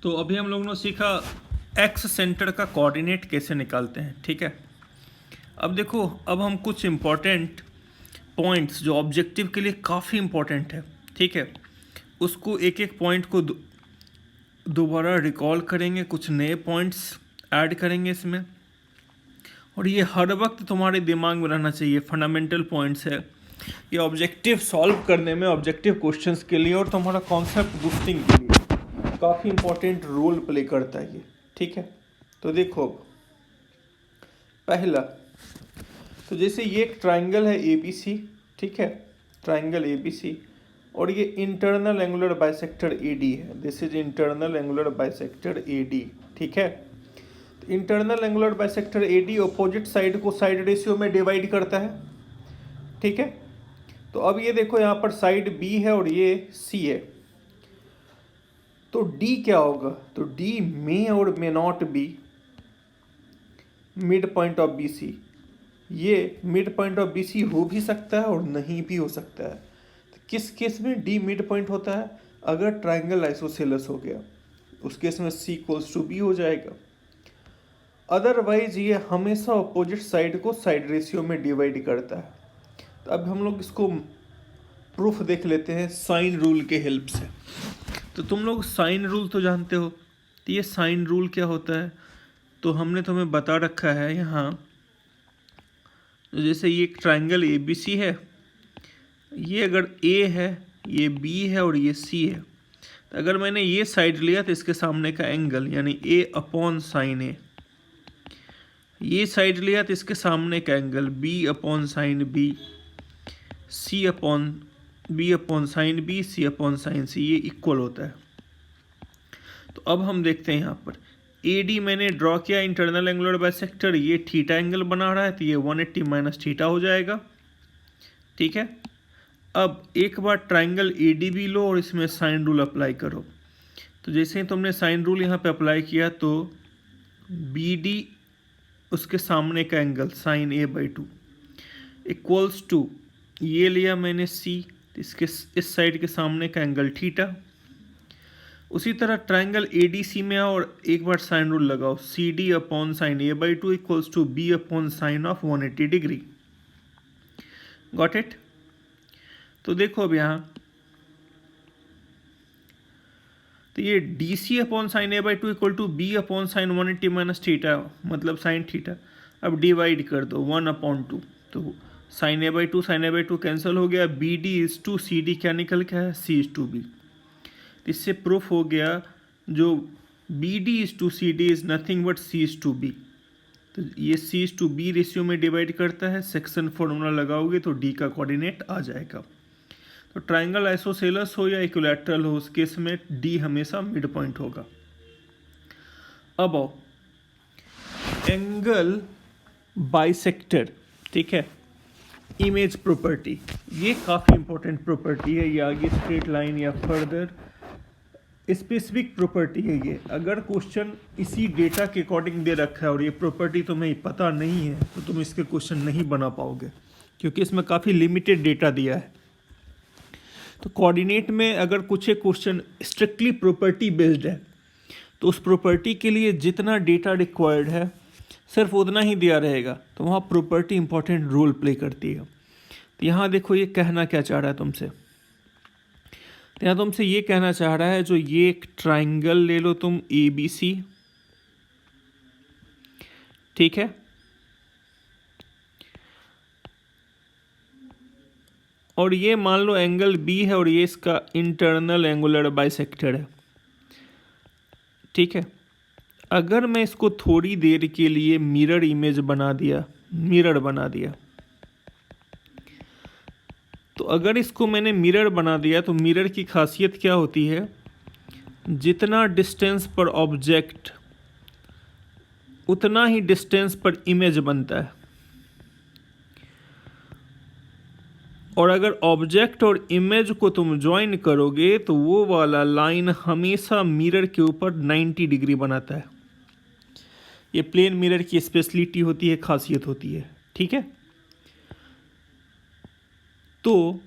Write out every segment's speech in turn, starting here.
तो अभी हम लोगों ने सीखा एक्स सेंटर का कोऑर्डिनेट कैसे निकालते हैं। ठीक है, अब देखो, अब हम कुछ इम्पोर्टेंट पॉइंट्स जो ऑब्जेक्टिव के लिए काफ़ी इम्पोर्टेंट है, ठीक है, उसको एक एक पॉइंट को दोबारा रिकॉल करेंगे, कुछ नए पॉइंट्स ऐड करेंगे इसमें। और ये हर वक्त तुम्हारे दिमाग में रहना चाहिए, फंडामेंटल पॉइंट्स है ये ऑब्जेक्टिव सॉल्व करने में, ऑब्जेक्टिव क्वेश्चंस के लिए और तुम्हारा कॉन्सेप्ट बूस्टिंग के लिए काफ़ी इंपॉर्टेंट रोल प्ले करता है ये। ठीक है, तो देखो पहला, तो जैसे ये एक ट्राइंगल है ए बी सी, ठीक है, ट्राइंगल ए बी सी, और ये internal angular bisector A D है। This is internal angular bisector A D. ठीक है, तो internal angular bisector A D opposite side को साइड रेशियो में डिवाइड करता है। ठीक है, तो अब ये देखो यहाँ पर साइड बी है और ये सी है, तो डी क्या होगा? तो डी मे और may not be midpoint of B C. ये midpoint of B C हो भी सकता है और नहीं भी हो सकता है। तो किस केस में डी मिड पॉइंट होता है? अगर ट्राइंगल आइसोसेलेस हो गया, उस केस में सी इक्वल्स टू बी हो जाएगा। अदरवाइज ये हमेशा अपोजिट साइड को साइड रेशियो में डिवाइड करता है। तो अब हम लोग इसको प्रूफ देख लेते हैं साइन रूल के हेल्प से। तो तुम लोग साइन रूल तो जानते हो, तो ये साइन रूल क्या होता है तो हमने तुम्हें बता रखा है यहाँ। तो जैसे ये एक ट्राइंगल ए बी सी है, ये अगर ए है, ये बी है और ये सी है, तो अगर मैंने ये साइड लिया तो इसके सामने का एंगल यानी ए अपॉन साइन ए, ये साइड लिया तो इसके सामने का angle B upon sine B, C upon B upon sine B, C upon sine C, ये इक्वल होता है। तो अब हम देखते हैं यहाँ पर ए डी मैंने ड्रॉ किया इंटरनल एंगुलर बाइसेक्टर, ये थीटा एंगल बना रहा है तो ये 180 माइनस थीटा हो जाएगा। ठीक है, अब एक बार ट्राइंगल ए डी भी लो और इसमें साइन रूल अप्लाई करो। तो जैसे ही तुमने साइन रूल यहाँ पे अप्लाई किया तो बी डी उसके सामने का angle sine A by 2 equals to, ये लिया मैंने सी, इसके इस साइड के सामने का एंगल थीटा। उसी तरह ट्राइंगल ए डी सी में आओ और एक बार साइन रूल लगाओ, C D upon sine A by 2 equals to B upon sine of 180 degree. Got it? तो देखो अब यहाँ, तो ये D C upon sine A by 2 equal to B upon sine 180 minus theta, मतलब साइन थीटा। अब divide कर दो 1/2, तो sine A by 2 sine A by 2 cancel हो गया, B D is to C D क्या निकल के है, सी इज टू बी। इससे प्रूफ हो गया जो B D is to C D is nothing but C is to B. तो ये C is to B ratio में डिवाइड करता है, सेक्शन फॉर्मूला लगाओगे तो डी का कोऑर्डिनेट आ जाएगा। तो ट्राइंगल आइसोसेलस हो या इक्विलैटरल हो, उस केस में डी हमेशा मिड पॉइंट होगा। अब आओ एंगल बाइसेक्टर, ठीक है, इमेज प्रॉपर्टी, ये काफ़ी इंपॉर्टेंट प्रॉपर्टी है। ये आगे स्ट्रेट लाइन या फर्दर स्पेसिफिक प्रॉपर्टी है ये। अगर क्वेश्चन इसी डेटा के अकॉर्डिंग दे रखा है और ये प्रॉपर्टी तुम्हें पता नहीं है तो तुम इसके क्वेश्चन नहीं बना पाओगे, क्योंकि इसमें काफ़ी लिमिटेड डेटा दिया है। तो कोऑर्डिनेट में अगर कुछ एक क्वेश्चन स्ट्रिक्टली प्रॉपर्टी बेस्ड है तो उस प्रॉपर्टी के लिए जितना डेटा रिक्वायर्ड है सिर्फ उतना ही दिया रहेगा, तो वहाँ प्रॉपर्टी इंपॉर्टेंट रोल प्ले करती है। तो यहाँ देखो ये कहना क्या चाह रहा है तुमसे, तो यहाँ तुमसे ये कहना चाह रहा है जो ये एक ट्राइंगल ले लो तुम ए बी सी, ठीक है, और ये मान लो एंगल बी है और ये इसका इंटरनल एंगुलर बाइसेक्टर है। ठीक है, अगर मैं इसको थोड़ी देर के लिए मिरर इमेज बना दिया, मिरर बना दिया, तो अगर इसको मैंने मिरर बना दिया तो मिरर की खासियत क्या होती है, जितना डिस्टेंस पर ऑब्जेक्ट उतना ही डिस्टेंस पर इमेज बनता है। और अगर ऑब्जेक्ट और इमेज को तुम ज्वाइन करोगे तो वो वाला लाइन हमेशा मिरर के ऊपर 90 डिग्री बनाता है। ये प्लेन मिरर की स्पेशलिटी होती है, खासियत होती है। ठीक है, तो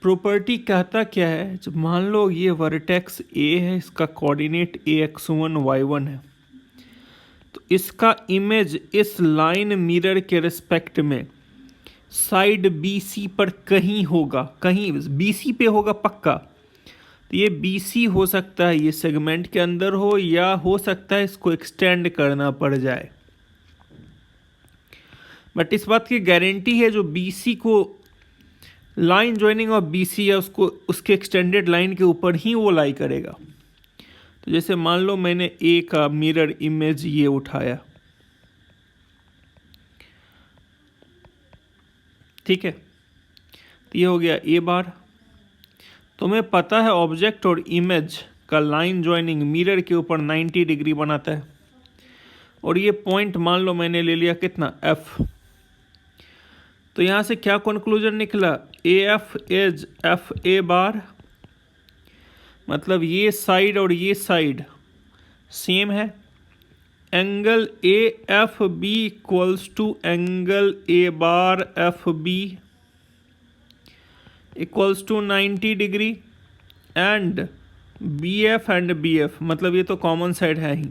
प्रॉपर्टी कहता क्या है, जब मान लो ये वर्टेक्स ए है, इसका कोऑर्डिनेट ax1 y1 है, तो इसका इमेज इस लाइन मिरर के रिस्पेक्ट में साइड BC पर कहीं होगा, कहीं BC पे होगा पक्का। तो ये BC हो सकता है ये सेगमेंट के अंदर हो, या हो सकता है इसको एक्सटेंड करना पड़ जाए, बट इस बात की गारंटी है जो BC को लाइन ज्वाइनिंग ऑफ BC है उसको उसके एक्सटेंडेड लाइन के ऊपर ही वो लाई करेगा। तो जैसे मान लो मैंने A का मिरर इमेज ये उठाया, ठीक है, तो ये हो गया A बार। तुम्हें पता है ऑब्जेक्ट और इमेज का लाइन ज्वाइनिंग मिरर के ऊपर 90 डिग्री बनाता है, और ये पॉइंट मान लो मैंने ले लिया कितना F। तो यहाँ से क्या कंक्लूजन निकला, AF इज FA बार, मतलब ये साइड और ये साइड सेम है। Angle AFB equals to angle A bar FB equals to 90 degree, and BF and BF, मतलब ये तो कॉमन साइड है ही।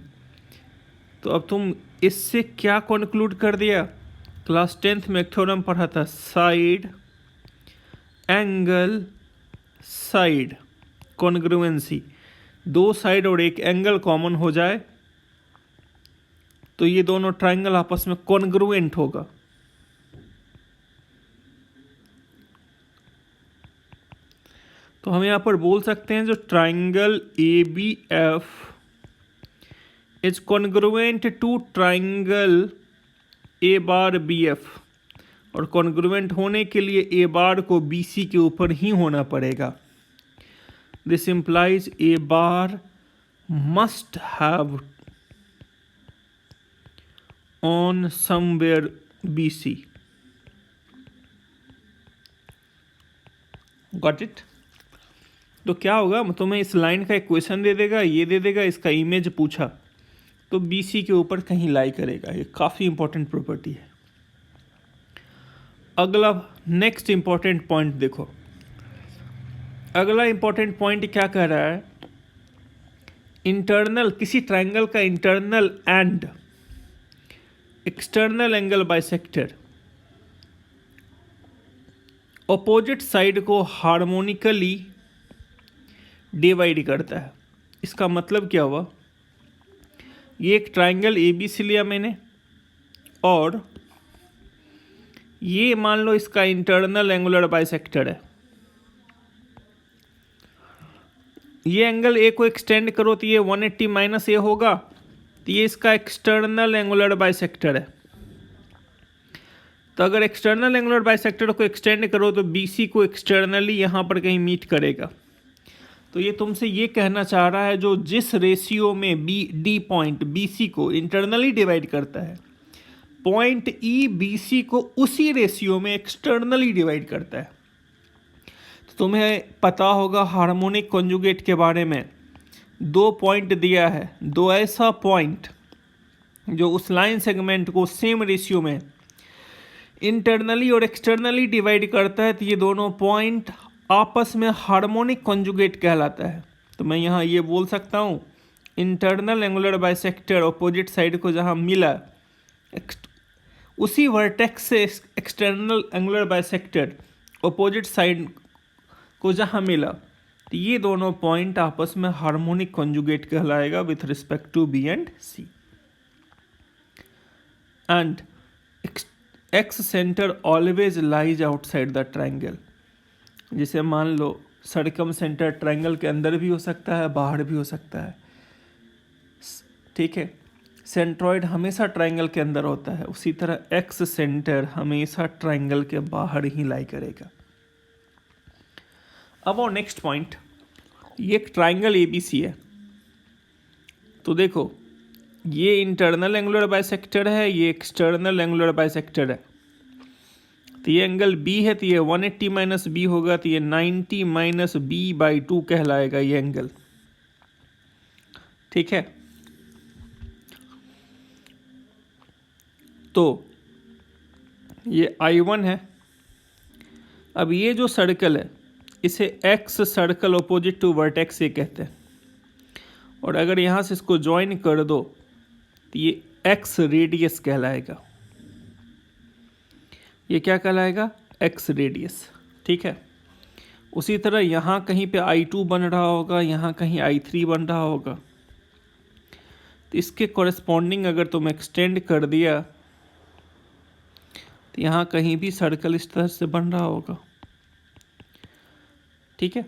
तो अब तुम इससे क्या कंक्लूड कर दिया, क्लास 10th में एक थ्योरम पढ़ा था, साइड एंगल साइड कॉन्ग्रुएंसी, दो साइड और एक एंगल कॉमन हो जाए तो ये दोनों ट्राइंगल आपस में कॉन्ग्रुएंट होगा। तो हम यहाँ पर बोल सकते हैं जो triangle ABF is congruent to triangle A bar BF, और कॉन्ग्रुएंट होने के लिए A बार को BC के ऊपर ही होना पड़ेगा। This implies A bar must have on somewhere BC। Got it. तो क्या होगा, तुम्हें इस लाइन का एक क्वेश्चन दे देगा, ये दे देगा, इसका इमेज पूछा तो BC के ऊपर कहीं लाई करेगा। ये काफ़ी इंपॉर्टेंट प्रॉपर्टी है। अगला नेक्स्ट इंपॉर्टेंट पॉइंट देखो, अगला इंपॉर्टेंट पॉइंट क्या कह रहा है, इंटरनल किसी ट्रायंगल का internal and external angle bisector opposite side को हार्मोनिकली डिवाइड करता है। इसका मतलब क्या हुआ, ये एक ट्रायंगल ABC लिया मैंने, और ये मान लो इसका इंटरनल एंगुलर बाइसेक्टर है। ये एंगल A को एक्सटेंड करो तो ये 180 माइनस A होगा, तो ये इसका एक्सटर्नल एंगुलर बाइसेक्टर है। तो अगर एक्सटर्नल एंगुलर बाइसेक्टर को एक्सटेंड करो तो BC को एक्सटर्नली यहाँ पर कहीं मीट करेगा। तो ये तुमसे ये कहना चाह रहा है जो जिस रेशियो में D पॉइंट BC को इंटरनली डिवाइड करता है, पॉइंट E BC को उसी रेशियो में एक्सटर्नली डिवाइड करता है। तो तुम्हें पता होगा हार्मोनिक कॉन्जुगेट के बारे में, दो पॉइंट दिया है, दो ऐसा पॉइंट जो उस लाइन सेगमेंट को सेम रेशियो में इंटरनली और एक्सटर्नली डिवाइड करता है, तो ये दोनों पॉइंट आपस में हार्मोनिक कॉन्जुगेट कहलाता है। तो मैं यहाँ ये बोल सकता हूँ, internal angular bisector opposite side को जहाँ मिला, उसी वर्टेक्स से external angular bisector opposite side को जहाँ मिला, तो ये दोनों पॉइंट आपस में हार्मोनिक कॉन्जुगेट कहलाएगा with respect to B and C। And X centre always lies outside the triangle. जैसे मान लो सर्कम सेंटर ट्रायंगल के अंदर भी हो सकता है, बाहर भी हो सकता है, ठीक है। सेंट्रॉइड हमेशा ट्रायंगल के अंदर होता है, उसी तरह X सेंटर हमेशा ट्रायंगल के बाहर ही लाई करेगा। अब और नेक्स्ट पॉइंट, ये एक ट्रायंगल ABC है, तो देखो ये इंटरनल एंगुलर बाइसेक्टर है, ये एक्सटर्नल एंगुलर बाइसेक्टर है। तो ये एंगल B है, तो ये 180 माइनस B होगा, तो ये 90 माइनस B/2 कहलाएगा ये एंगल, ठीक है। तो ये I1 है। अब ये जो सर्कल है इसे excircle opposite to vertex ये कहते हैं। और अगर यहाँ से इसको ज्वाइन कर दो तो ये एक्स रेडियस कहलाएगा। ये क्या कहलाएगा? X radius. ठीक है। उसी तरह यहाँ कहीं पे I2 बन रहा होगा, यहाँ कहीं I3 बन रहा होगा, तो इसके कॉरेस्पॉन्डिंग अगर तुम एक्सटेंड कर दिया तो यहाँ कहीं भी सर्कल इस तरह से बन रहा होगा। ठीक है।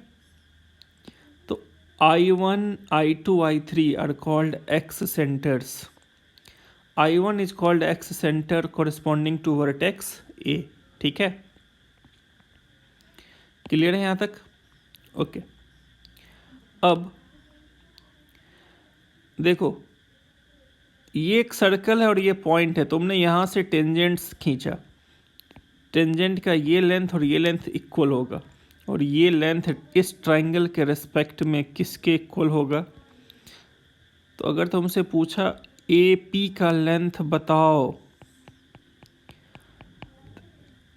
तो I1, I2, I3 are called excentres. I1 is called excentre corresponding to vertex A. ठीक है, क्लियर है यहाँ तक? ओके। अब देखो, ये एक सर्कल है और ये पॉइंट है। तुमने यहाँ से टेंजेंट्स खींचा, टेंजेंट का ये लेंथ और ये लेंथ इक्वल होगा, और ये लेंथ इस ट्राइंगल के रेस्पेक्ट में किसके इक्वल होगा? तो अगर तुमसे पूछा ए पी का लेंथ बताओ,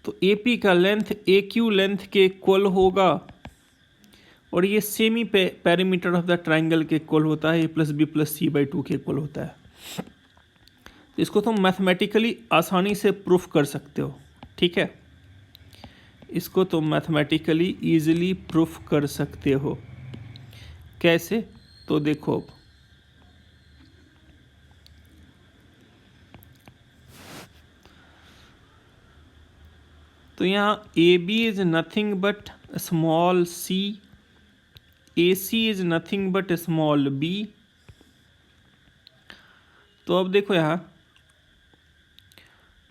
तो ए पी का लेंथ ए क्यू लेंथ के इक्वल होगा, और ये semi perimeter of the triangle के इक्वल होता है, a plus b plus c by 2 के इक्वल होता है। इसको तुम मैथमेटिकली आसानी से प्रूफ कर सकते हो। ठीक है, इसको तुम मैथमेटिकली ईजिली प्रूफ कर सकते हो। कैसे? तो देखो, तो यहाँ A B is nothing but small C, A C is nothing but small B. तो अब देखो यहाँ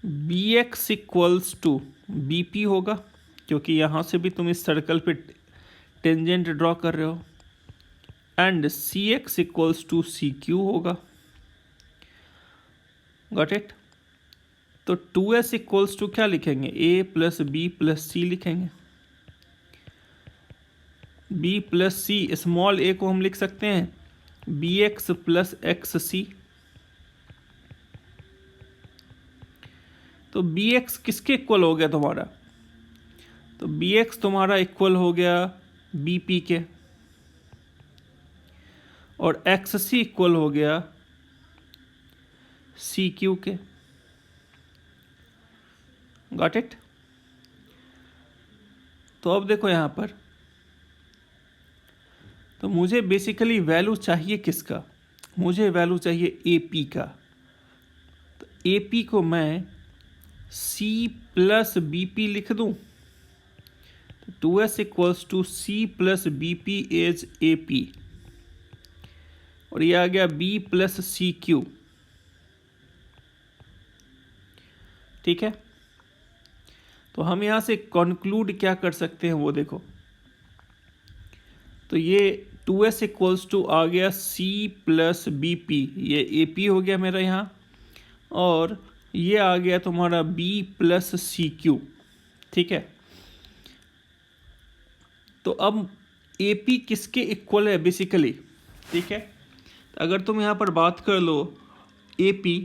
B X equals to B P होगा, क्योंकि यहाँ से भी तुम इस सर्कल पे टेंजेंट ड्रॉ कर रहे हो, and C X equals to C Q होगा। Got it? तो 2s इक्वल्स टू क्या लिखेंगे? A plus b plus c लिखेंगे। b plus c, small a को हम लिख सकते हैं B X plus X C. तो बी एक्स किसके इक्वल हो गया तुम्हारा? तो बी एक्स तुम्हारा इक्वल हो गया बी पी के, और एक्स सी इक्वल हो गया सी क्यू के। Got it? तो अब देखो यहाँ पर, तो मुझे बेसिकली वैल्यू चाहिए किसका? मुझे वैल्यू चाहिए ए पी का। तो ए पी को मैं सी प्लस बी पी लिख दूँ, तो 2s equals to C plus B P is A P, और ये आ गया बी प्लस सी क्यू। ठीक है, तो हम यहाँ से कंक्लूड क्या कर सकते हैं वो देखो। तो ये 2s इक्वल्स टू आ गया c प्लस बी पी, ये ए पी हो गया मेरा यहाँ, और ये आ गया तुम्हारा b प्लस सी क्यू। ठीक है, तो अब ए पी किसके इक्वल है बेसिकली? ठीक है, अगर तुम यहाँ पर बात कर लो ए पी,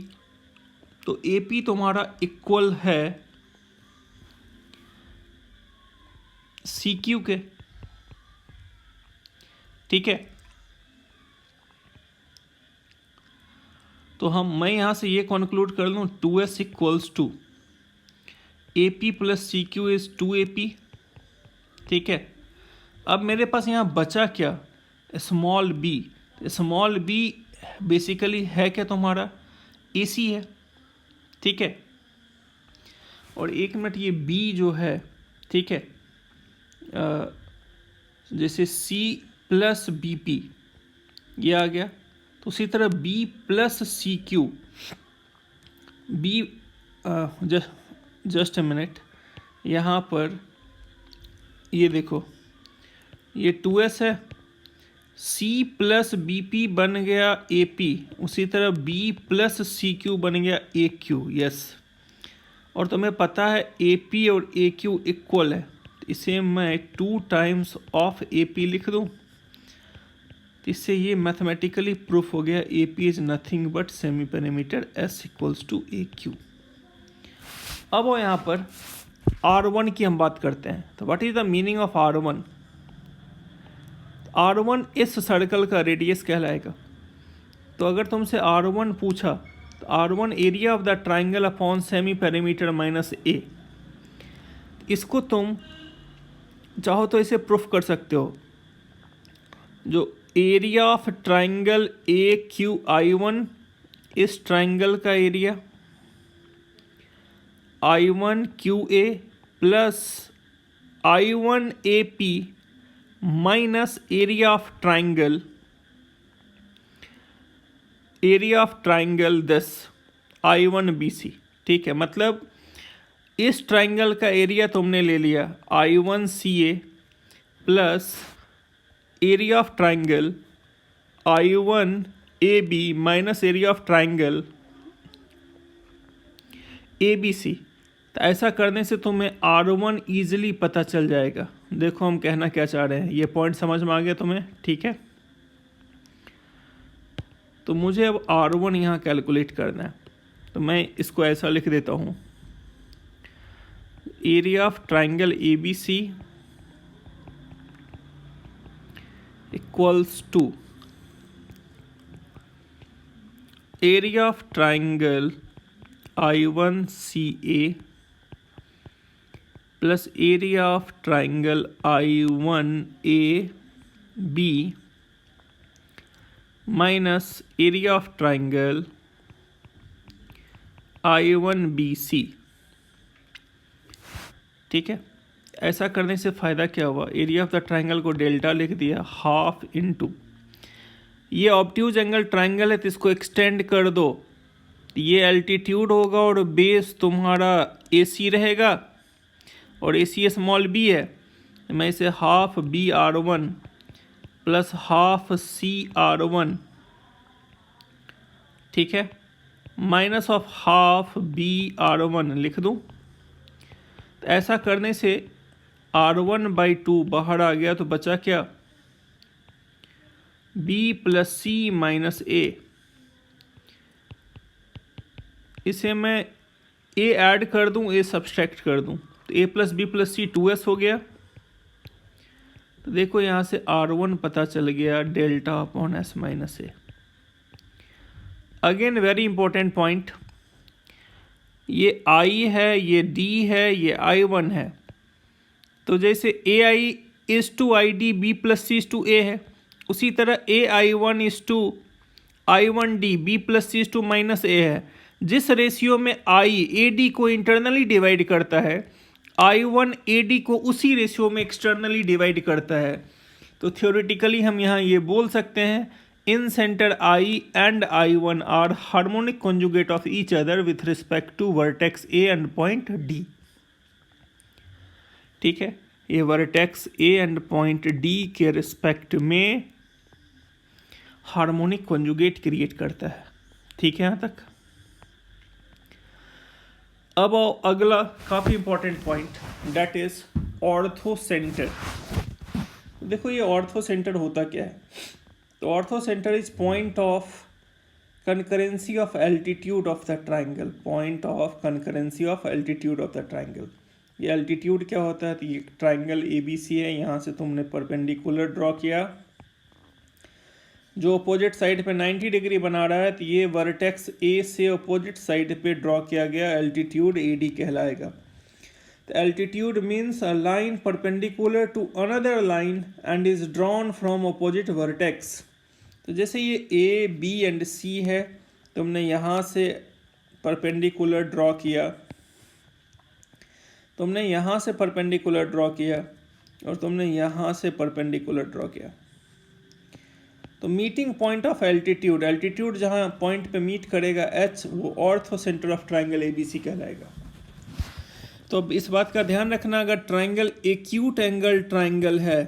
तो ए पी तुम्हारा इक्वल है सी क्यू के। ठीक है, तो मैं यहां से ये कंक्लूड कर लूँ 2s equals to A P plus C Q is 2AP। ठीक है, अब मेरे पास यहाँ बचा क्या? Small B. Small B basically है क्या तुम्हारा? AC है। ठीक है, और एक मिनट, ये B जो है, ठीक है, जैसे C प्लस बी पी ये आ गया, तो उसी तरह B plus C Q, B just a minute, यहाँ पर ये देखो, ये 2s है, C प्लस बी पी बन गया ए पी, उसी तरह B प्लस सी क्यू बन गया ए क्यू। यस, और तुम्हें पता है ए पी और ए क्यू इक्वल है, तो इसे मैं 2 टाइम्स ऑफ ए पी लिख दूँ, तो इससे ये मैथमेटिकली प्रूफ हो गया A P is nothing but semi perimeter S equals to A Q. अब वो यहाँ पर R1 की हम बात करते हैं। तो what is the meaning of R1? R1 इस सर्कल का रेडियस कहलाएगा। तो अगर तुमसे R1 पूछा तो R1 area of the triangle upon semi perimeter minus a. इसको तुम चाहो तो इसे प्रूफ कर सकते हो। जो एरिया ऑफ ट्राइंगल AQI1, इस ट्राइंगल का area I1QA plus I1AP minus area of triangle this I1BC। ठीक है, मतलब इस ट्राइंगल का एरिया तुमने ले लिया I1CA plus area of triangle I1AB minus area of triangle ABC। तो ऐसा करने से तुम्हें R1 ईजिली पता चल जाएगा। देखो हम कहना क्या चाह रहे हैं, ये पॉइंट समझ में आ गया तुम्हें? ठीक है, तो मुझे अब R1 यहाँ कैलकुलेट करना है। तो मैं इसको ऐसा लिख देता हूँ, area of triangle ABC equals to area of triangle I1CA plus area of triangle I1AB minus area of triangle I1BC। ठीक है, ऐसा करने से फ़ायदा क्या हुआ, एरिया ऑफ द ट्राइंगल को डेल्टा लिख दिया, हाफ इनटू ये ऑब्ट्यूज एंगल ट्राइंगल है तो इसको एक्सटेंड कर दो, ये एल्टीट्यूड होगा और बेस तुम्हारा AC रहेगा और AC स्मॉल b है। मैं इसे half BR1 plus half CR1, ठीक है, माइनस ऑफ हाफ BR1 लिख दूं। तो ऐसा करने से R1/2 बाहर आ गया, तो बचा क्या, B plus C minus A। इसे मैं A ऐड कर दूं, A सब्सट्रैक्ट कर दूं, तो A plus B plus C 2S हो गया। तो देखो यहाँ से R1 पता चल गया delta upon S minus A। Again very important point, ये I है, ये D है, ये I1 है। तो जैसे AI is to ID B plus C is to A है, उसी तरह AI1 is to I1D B plus C is to minus A है। जिस रेशियो में I AD को इंटरनली डिवाइड करता है, I1 AD को उसी रेशियो में एक्सटर्नली डिवाइड करता है। तो थ्योरेटिकली हम यहाँ ये बोल सकते हैं, incentre I and I1 are harmonic conjugate of each other with respect to vertex A and point D। ठीक है, ये vertex A and point D के रिस्पेक्ट में हार्मोनिक कॉन्जुगेट क्रिएट करता है। ठीक है यहाँ तक। अब आओ अगला काफ़ी important point, that is ortho centre. देखो ये ऑर्थो सेंटर होता क्या है, तो ortho centre is point of concurrency of altitude of the triangle, point of concurrency of altitude of the triangle. ये एल्टीट्यूड क्या होता है, तो ये ट्राइंगल ABC है, यहाँ से तुमने परपेंडिकुलर ड्रॉ किया, जो अपोजिट साइड पे 90 डिग्री बना रहा है, तो ये वर्टेक्स A से अपोजिट साइड पे ड्रॉ किया गया एल्टीट्यूड AD कहलाएगा। तो altitude means a line perpendicular to another line and is drawn from opposite vertex. तो जैसे ये A, B एंड C है, तुमने यहाँ से परपेंडिकुलर ड्रॉ किया, तुमने यहाँ से परपेंडिकुलर ड्रॉ किया और तुमने यहाँ से परपेंडिकुलर ड्रॉ किया। तो meeting point of altitude, altitude जहाँ पॉइंट पे मीट करेगा H, वो ortho centre of triangle ABC कहलाएगा। तो अब इस बात का ध्यान रखना, अगर ट्राइंगल एक्यूट एंगल ट्राइंगल है,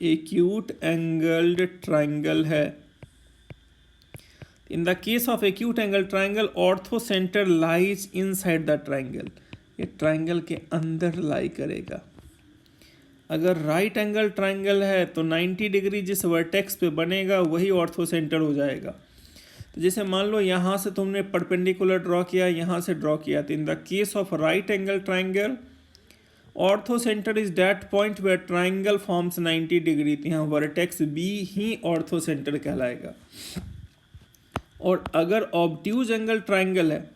एक्यूट एंगल्ड ट्राइंगल है, इन the case of acute angle triangle ortho centre lies inside the triangle, ये ट्राइंगल के अंदर लाई करेगा। अगर राइट एंगल ट्राइंगल है तो 90 डिग्री जिस वर्टेक्स पे बनेगा वही ऑर्थो सेंटर हो जाएगा। तो जैसे मान लो यहाँ से तुमने परपेंडिकुलर ड्रॉ किया, यहाँ से ड्रॉ किया, तो in the case of right angle triangle orthocentre is that point where triangle forms 90 degree. तो यहाँ वर्टेक्स बी ही ऑर्थो सेंटर कहलाएगा। और अगर ऑब्ट्यूज एंगल ट्राइंगल है,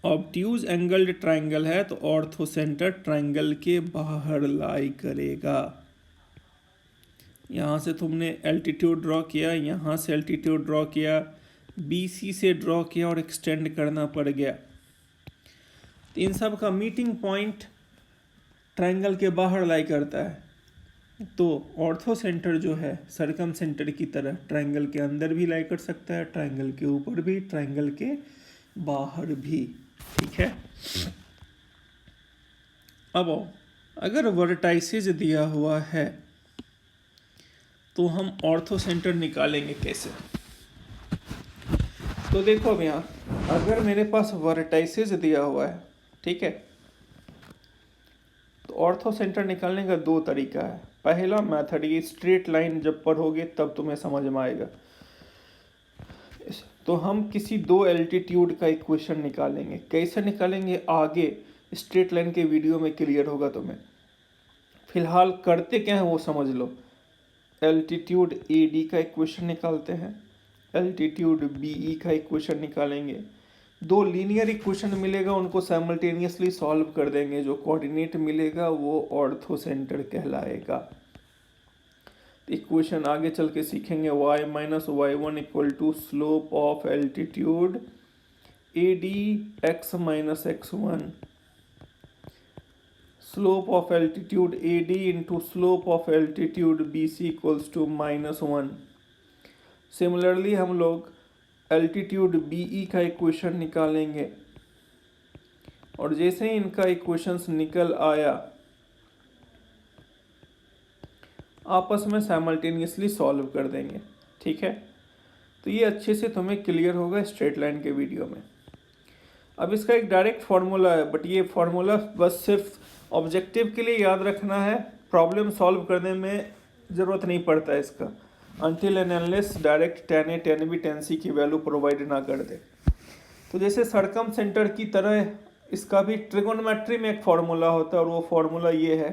ऑब्ट्यूज एंगल्ड ट्राइंगल है, तो ऑर्थो सेंटर ट्राइंगल के बाहर लाई करेगा। यहाँ से तुमने एल्टीट्यूड ड्रॉ किया, यहाँ से एल्टीट्यूड ड्रॉ किया, BC से ड्रॉ किया और एक्सटेंड करना पड़ गया। तो इन सब का मीटिंग पॉइंट ट्राइंगल के बाहर लाई करता है। तो ऑर्थो सेंटर जो है सर्कम सेंटर की तरह ट्राइंगल के अंदर भी लाई कर सकता है, ट्राइंगल के ऊपर भी, ट्राइंगल के बाहर भी। ठीक है। अब अगर वर्टाइसेज दिया हुआ है तो हम ऑर्थो सेंटर निकालेंगे कैसे? तो देखो अब यहाँ अगर मेरे पास वर्टाइसेज दिया हुआ है, ठीक है, तो ऑर्थो सेंटर निकालने का दो तरीका है। पहला मेथड, ये स्ट्रेट लाइन जब पढ़ोगे तब तुम्हें समझ में आएगा। तो हम किसी दो एल्टीट्यूड का इक्वेशन निकालेंगे। कैसे निकालेंगे आगे स्ट्रेट लाइन के वीडियो में क्लियर होगा तुम्हें। फिलहाल करते क्या है वो समझ लो। एल्टीट्यूड AD का इक्वेशन निकालते हैं, एल्टीट्यूड BE का इक्वेशन निकालेंगे। दो लीनियर इक्वेशन मिलेगा, उनको साइमल्टेनियसली सॉल्व कर देंगे। जो कोऑर्डिनेट मिलेगा वो ऑर्थो सेंटर कहलाएगा। इक्वेशन आगे चल के सीखेंगे। y minus y1 equal to slope of altitude AD x minus x1, slope of altitude AD into slope of altitude BC equals to -1। Similarly हम लोग एल्टीट्यूड BE का इक्वेशन निकालेंगे और जैसे ही इनका इक्वेशंस निकल आया आपस में साइमल्टेनियसली सॉल्व कर देंगे। ठीक है। तो ये अच्छे से तुम्हें क्लियर होगा स्ट्रेट लाइन के वीडियो में। अब इसका एक डायरेक्ट फार्मूला है, बट ये फार्मूला बस सिर्फ ऑब्जेक्टिव के लिए याद रखना है, प्रॉब्लम सॉल्व करने में ज़रूरत नहीं पड़ता है इसका, until and unless direct tan A tan B tan C की वैल्यू प्रोवाइड ना कर दे। तो जैसे सर्कम सेंटर की तरह इसका भी ट्रिगोनोमेट्री में एक फार्मूला होता है और वो फार्मूला ये है।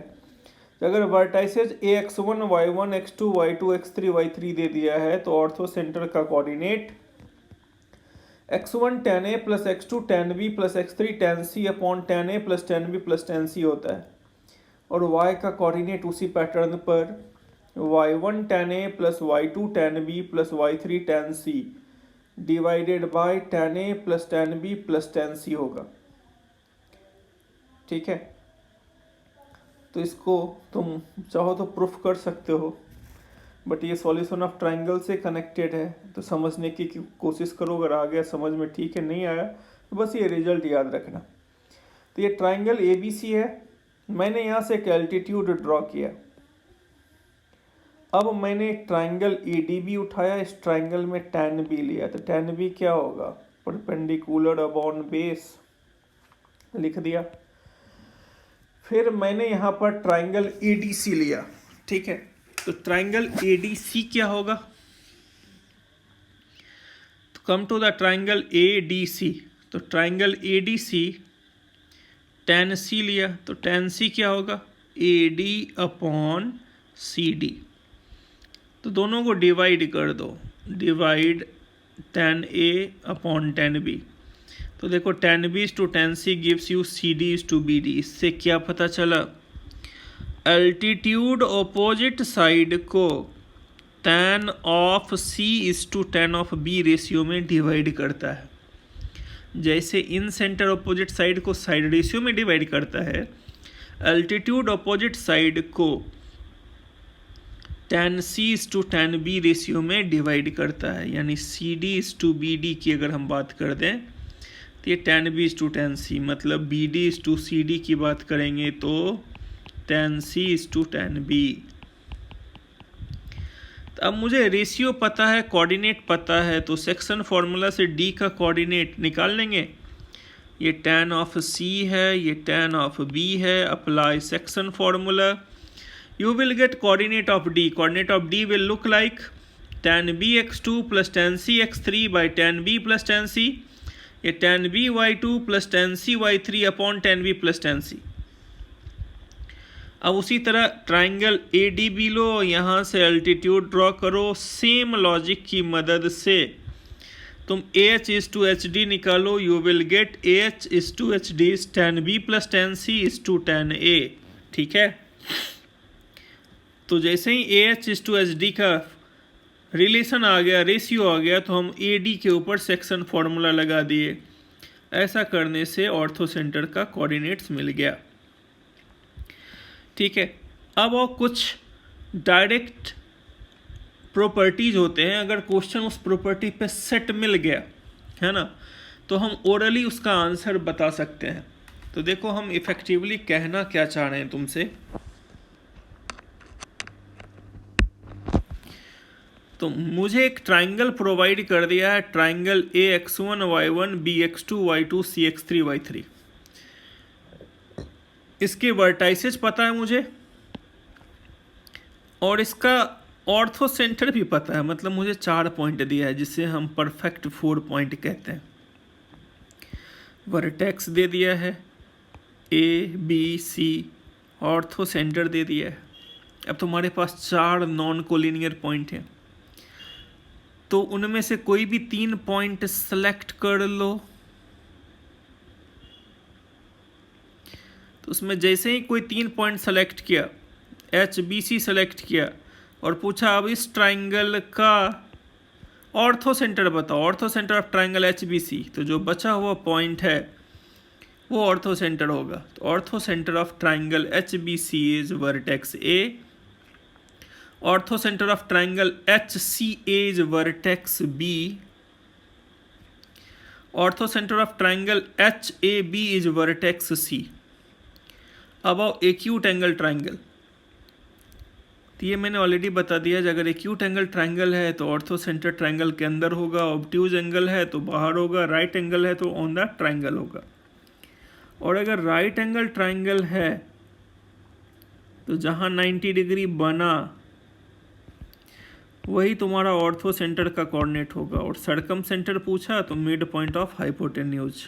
अगर वर्टाइसेज AX1 Y1 X2 Y2 X3 Y3 दे दिया है तो ऑर्थो सेंटर का coordinate x1 tan A plus x2 tan B plus x3 tan C upon tan A plus tan B plus tan C होता है। और y का कोऑर्डिनेट उसी pattern पर y1 tan A plus y2 tan B plus y3 tan C divided by tan A plus tan B plus tan C होगा। ठीक है। तो इसको तुम चाहो तो प्रूफ कर सकते हो, बट ये सॉल्यूशन ऑफ ट्राइंगल से कनेक्टेड है तो समझने की कोशिश करो। अगर आ गया समझ में ठीक है, नहीं आया तो बस ये रिजल्ट याद रखना। तो ये ट्राइंगल ABC है, मैंने यहाँ से एक एल्टीट्यूड ड्रॉ किया। अब मैंने एक ट्राइंगल ADB उठाया, इस ट्राइंगल में tan B लिया। तो tan B क्या होगा? परपेंडिकुलर अपॉन बेस, लिख दिया। फिर मैंने यहाँ पर ट्राइंगल ADC लिया। ठीक है। तो ट्राइंगल ADC क्या होगा? तो come to the triangle ADC। तो ट्राइंगल ADC tan C लिया, तो tan C क्या होगा? AD upon CD। तो दोनों को डिवाइड कर दो, divide tan A upon tan B। तो देखो tan B is to tan C gives you CD is to BD। इससे क्या पता चला? एल्टीट्यूड ऑपोजिट साइड को tan of C is to tan of B ratio में डिवाइड करता है। जैसे इन सेंटर ऑपोजिट साइड को साइड रेशियो में डिवाइड करता है, एल्टीट्यूड ऑपोजिट साइड को tan C is to tan B ratio में डिवाइड करता है। यानी CD is to BD की अगर हम बात कर दें तो ये tan B is to tan C, मतलब BD is to CD की बात करेंगे तो tan C is to tan B। तो अब मुझे रेशियो पता है, कोऑर्डिनेट पता है, तो सेक्शन फार्मूला से D का कोऑर्डिनेट निकाल लेंगे। ये tan ऑफ C है, ये tan ऑफ B है। Apply section formula, you will get coordinate of D. Coordinate of D will look like tan B x2 plus tan C x3 by tan B plus tan C ये tan b by 2 plus tan c by 3 upon tan b plus tan c। अब उसी तरह triangle A D B लो, यहाँ से altitude draw करो। Same logic की मदद से तुम H is to H D निकालो, you will get H is to H D is tan b plus tan c is to tan a। ठीक है, तो जैसे ही A H is to H D का रिलेशन आ गया, रेशियो आ गया, तो हम ए डी के ऊपर सेक्शन फॉर्मूला लगा दिए। ऐसा करने से ऑर्थो सेंटर का कोऑर्डिनेट्स मिल गया। ठीक है, अब और कुछ डायरेक्ट प्रॉपर्टीज होते हैं। अगर क्वेश्चन उस प्रॉपर्टी पे सेट मिल गया है ना, तो हम ओरली उसका आंसर बता सकते हैं। तो देखो हम इफेक्टिवली कहना क्या चाह रहे हैं तुमसे। तो मुझे एक ट्राइंगल प्रोवाइड कर दिया है, triangle AX1 Y1 BX2 Y2 CX3 Y3। इसके वर्टाइसेस पता है मुझे, और इसका ऑर्थो सेंटर भी पता है। मतलब मुझे 4 पॉइंट दिया है, जिसे हम परफेक्ट 4 पॉइंट कहते हैं। वर्टेक्स दे दिया है ABC, ऑर्थो सेंटर दे दिया है। अब तुम्हारे पास 4 नॉन कोलिनियर पॉइंट हैं, तो उनमें से कोई भी 3 पॉइंट सेलेक्ट कर लो। तो उसमें जैसे ही कोई 3 पॉइंट सेलेक्ट किया, HBC सेलेक्ट किया, और पूछा अब इस ट्राइंगल का ऑर्थो सेंटर बताओ, ortho centre of triangle HBC, तो जो बचा हुआ पॉइंट है वो ऑर्थो सेंटर होगा। तो ortho centre of triangle HBC is vertex A, ortho centre of triangle HCA is vertex B, ortho centre of triangle HAB is vertex C। अब आओ एक्यूट एंगल ट्राइंगल। तो ये मैंने ऑलरेडी बता दिया, अगर एक्यूट एंगल ट्राइंगल है तो ऑर्थो सेंटर ट्राइंगल के अंदर होगा, ऑब्ट्यूज एंगल है तो बाहर होगा, राइट एंगल है तो ऑन द ट्राइंगल होगा। और अगर राइट एंगल ट्राइंगल है तो जहाँ 90 डिग्री बना वही तुम्हारा ऑर्थो सेंटर का कोऑर्डिनेट होगा। और सर्कम सेंटर पूछा तो मिड पॉइंट ऑफ हाइपोटेन्यूज,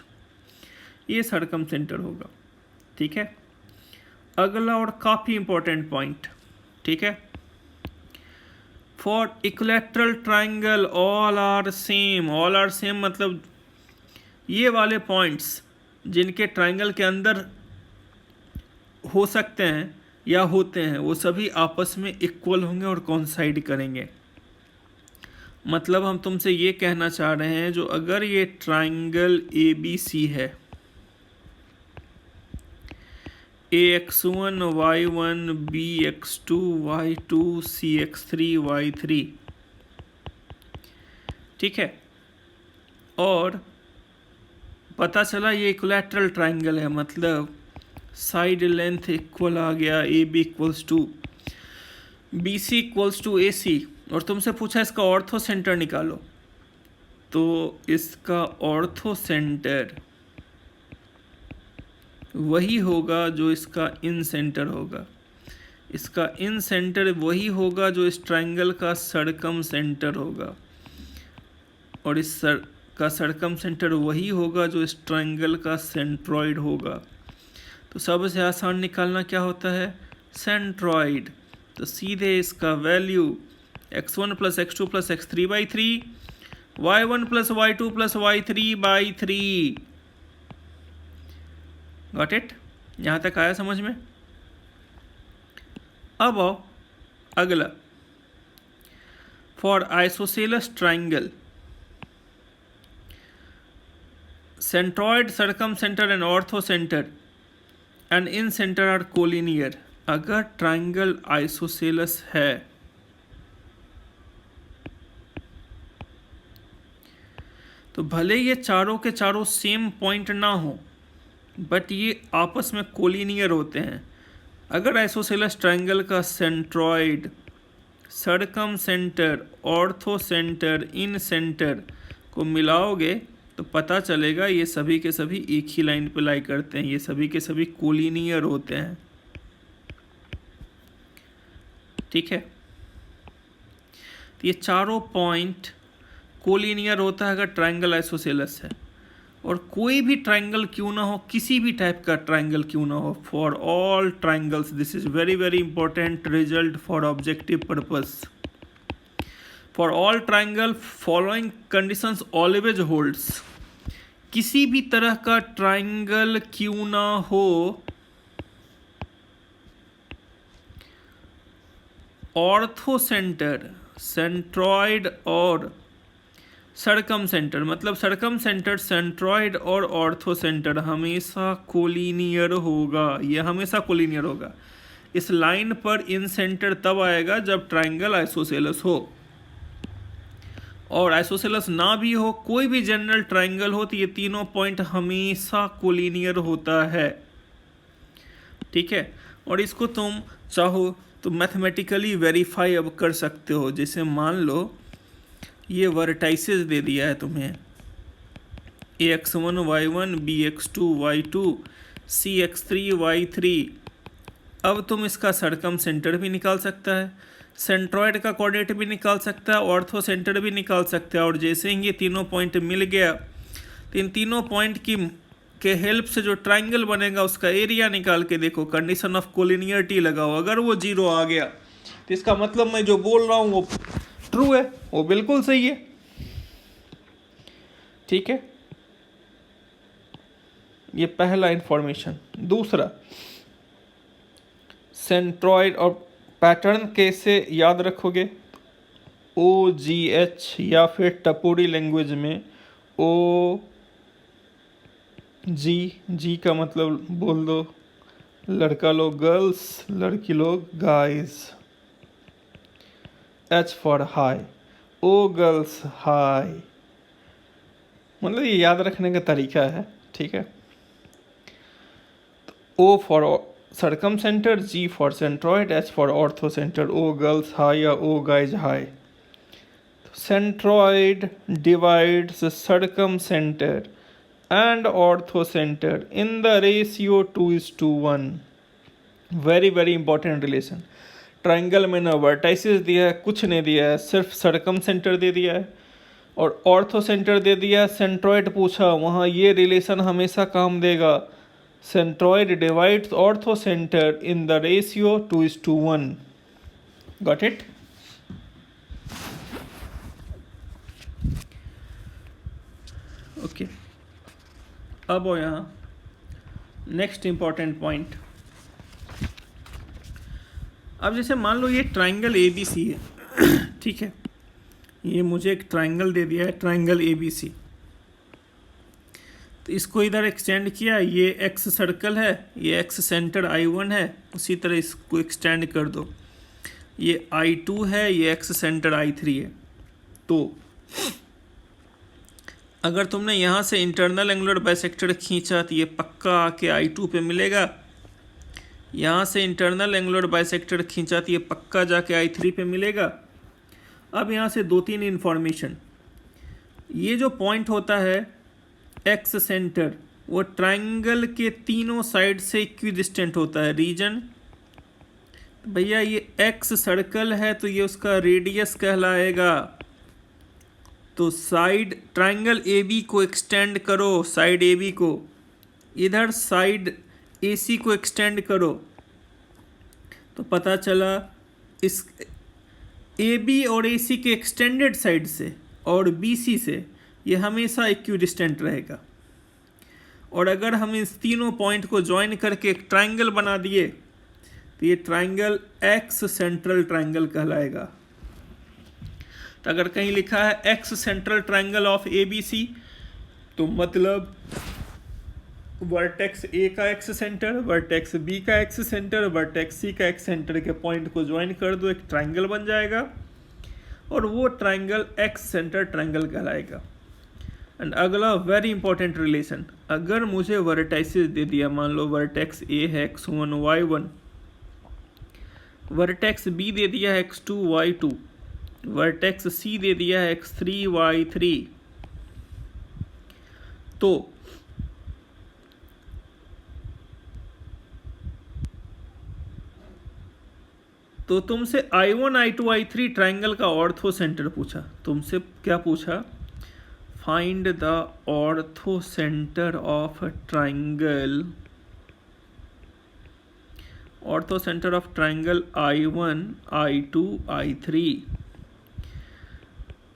ये सर्कम सेंटर होगा। ठीक है, अगला और काफ़ी इंपॉर्टेंट पॉइंट। ठीक है, for equilateral triangle all are same. All are same मतलब ये वाले पॉइंट्स जिनके ट्राइंगल के अंदर हो सकते हैं या होते हैं, वो सभी आपस में इक्वल होंगे और कोइंसाइड करेंगे। मतलब हम तुमसे ये कहना चाह रहे हैं, जो अगर ये ट्राइंगल ABC है, AX1 Y1 BX2 Y2 CX3 Y3, ठीक है, और पता चला ये इक्विलैटरल ट्राइंगल है, मतलब साइड लेंथ इक्वल आ गया, AB equals to BC equals to AC, और तुमसे पूछा इसका ऑर्थो सेंटर निकालो। तो इसका ऑर्थो सेंटर वही होगा जो इसका इन सेंटर होगा, इसका इन सेंटर वही होगा जो इस ट्राइंगल का सर्कम सेंटर होगा, और इस का सर्कम सेंटर वही होगा जो इस ट्राइंगल का सेंट्रॉइड होगा। तो सबसे आसान निकालना क्या होता है, सेंट्रॉइड। तो सीधे इसका value x1 plus x2 plus x3 by 3, y1 plus y2 plus y3 by 3। Got it? यहाँ तक आया समझ में? अब आओ अगला, for isosceles triangle centroid, circumcentre and orthocentre and incentre are collinear. अगर ट्राइंगल आइसोसेलस है तो भले ये चारों के चारों सेम पॉइंट ना हो, बट ये आपस में कोलिनियर होते हैं। अगर आइसोसेलस ट्राइंगल का centroid, circumcentre, orthocentre, incentre को मिलाओगे तो पता चलेगा ये सभी के सभी एक ही लाइन पे लाई करते हैं, ये सभी के सभी कोलिनियर होते हैं। ठीक है, तो ये चारों पॉइंट कोलिनियर होता है अगर ट्राइंगल आइसोसेलस है। और कोई भी ट्राइंगल क्यों ना हो, किसी भी टाइप का ट्राइंगल क्यों ना हो, for all triangles, this is very very important result for objective purpose, for all triangle following conditions always holds, किसी भी तरह का ट्राइंगल क्यों ना हो, ऑर्थो सेंटर, सेंट्रॉइड और सरकम सेंटर, मतलब सरकम सेंटर, सेंट्रॉइड और ऑर्थो सेंटर हमेशा कोलिनियर होगा, ये हमेशा कोलिनियर होगा। इस लाइन पर इन सेंटर तब आएगा जब ट्राइंगल आइसोसेलस हो, और आइसोसेलस ना भी हो, कोई भी जनरल ट्राइंगल हो, तो ये तीनों पॉइंट हमेशा कोलिनियर होता है, ठीक है। और इसको तुम चाहो तो मैथमेटिकली वेरीफाई अब कर सकते हो। जैसे मान लो ये वर्टाइसेस दे दिया है तुम्हें, ax1 y1 bx2 y2 cx3 y3, अब तुम इसका सरकम सेंटर भी निकाल सकता है, सेंट्रॉइड का कोऑर्डिनेट भी निकाल सकता है, ऑर्थो सेंटर भी निकाल सकता है। और जैसे ही ये तीनों पॉइंट मिल गया, तो इन तीनों पॉइंट की के हेल्प से जो ट्राइंगल बनेगा उसका एरिया निकाल के देखो, कंडीशन ऑफ कोलिनियरिटी लगाओ, अगर वो 0 आ गया तो इसका मतलब मैं जो बोल रहा हूँ वो ट्रू है, वो बिल्कुल सही है, ठीक है। ये पहला इंफॉर्मेशन। दूसरा, सेंट्रॉइड और पैटर्न कैसे याद रखोगे, OGH या फिर टपोरी लैंग्वेज में जी का मतलब बोल दो लड़का लोग गर्ल्स, लड़की लोग guys, H for high, O girls high, मतलब ये याद रखने का तरीका है, ठीक है। O for circumcentre, G for centroid, H for orthocentre, O girls high या O guys high. Centroid divides circumcentre and ortho center in the ratio 2:1, very very important relation। Triangle में ना vertices दिया है, कुछ नहीं दिया है, सिर्फ सरकम सेंटर दे दिया है और ऑर्थो सेंटर दे दिया है। सेंट्रॉइड पूछा, वहाँ ये रिलेशन हमेशा काम देगा, centroid divides ortho centre in the ratio 2:1। Got it? Okay, अब हो यहाँ नेक्स्ट इंपॉर्टेंट पॉइंट। अब जैसे मान लो ये ट्राइंगल ABC है, ठीक है, ये मुझे एक ट्राइंगल दे दिया है, ट्राइंगल ABC, तो इसको इधर एक्सटेंड किया, ये X सर्कल है, ये X सेंटर I1 है, उसी तरह इसको एक्सटेंड कर दो, ये I2 है, ये X सेंटर I3 है। तो अगर तुमने यहाँ से इंटरनल एंगुलर बाइसेक्टर खींचा तो ये पक्का आके I2 पे मिलेगा, यहाँ से इंटरनल एंगुलर बाइसेक्टर खींचा तो ये पक्का जाके I3 पे मिलेगा। अब यहाँ से 2-3 इन्फॉर्मेशन, ये जो पॉइंट होता है X सेंटर, वो ट्राइंगल के तीनों साइड से इक्विडिस्टेंट होता है रीजन। भैया ये X सर्कल है तो ये उसका रेडियस कहलाएगा, तो साइड ट्राइंगल AB को एक्सटेंड करो, साइड AB को, इधर साइड AC को एक्सटेंड करो, तो पता चला इस AB और AC के एक्सटेंडेड साइड से और BC से ये हमेशा इक्विडिस्टेंट रहेगा। और अगर हम इस तीनों पॉइंट को ज्वाइन करके एक ट्राइंगल बना दिए तो ये ट्राइंगल X सेंट्रल ट्राइंगल कहलाएगा। तो अगर कहीं लिखा है X central triangle of ABC, तो मतलब वर्टेक्स A का X सेंटर, वर्टेक्स B का X सेंटर, वर्टेक्स C का X सेंटर के पॉइंट को ज्वाइन कर दो, एक ट्राइंगल बन जाएगा और वो ट्राइंगल X सेंटर ट्राइंगल कहलाएगा। एंड अगला वेरी इंपॉर्टेंट रिलेशन, अगर मुझे वर्टाइसिस दे दिया, मान लो वर्टेक्स A है X1 Y1, वर्टेक्स B दे दिया है X2 Y2, वर्टेक्स C दे दिया है X3 Y3, तो तुमसे I1 I2 I3 ट्राइंगल का ऑर्थो सेंटर पूछा, तुमसे क्या पूछा, find the ortho centre of triangle, ortho centre of triangle I1 I2 I3।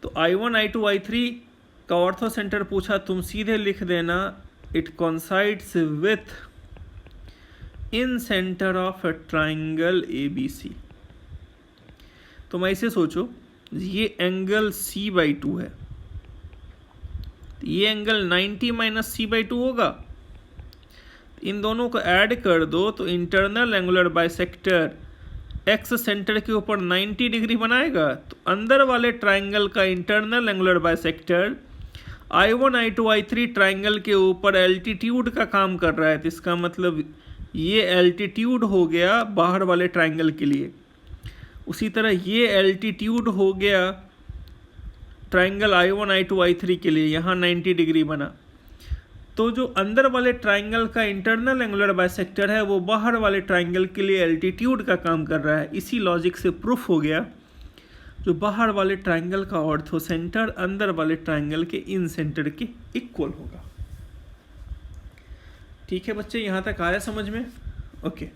तो I1 I2 I3 का ऑर्थो सेंटर पूछा, तुम सीधे लिख देना it coincides with in centre of triangle ABC। तुम ऐसे सोचो, ये एंगल C/2 है, ये एंगल 90 माइनस C/2 होगा। इन दोनों को ऐड कर दो तो internal angular bisector x centre के ऊपर 90 डिग्री बनाएगा। तो अंदर वाले ट्राइंगल का internal angular bisector I1 I2 I3 triangle के ऊपर एल्टीट्यूड का काम कर रहा है। तो इसका मतलब ये एल्टीट्यूड हो गया बाहर वाले ट्राइंगल के लिए। उसी तरह ये एल्टीट्यूड हो गया ट्राइंगल I1 I2 I3 के लिए, यहाँ 90 डिग्री बना। तो जो अंदर वाले ट्राइंगल का इंटरनल एंगुलर बाइसेक्टर है वो बाहर वाले ट्राइंगल के लिए एल्टीट्यूड का काम कर रहा है। इसी लॉजिक से प्रूफ हो गया जो बाहर वाले ट्राइंगल का ऑर्थो सेंटर अंदर वाले ट्राइंगल के इन सेंटर के इक्वल होगा। ठीक है बच्चे, यहाँ तक आया समझ में? ओके,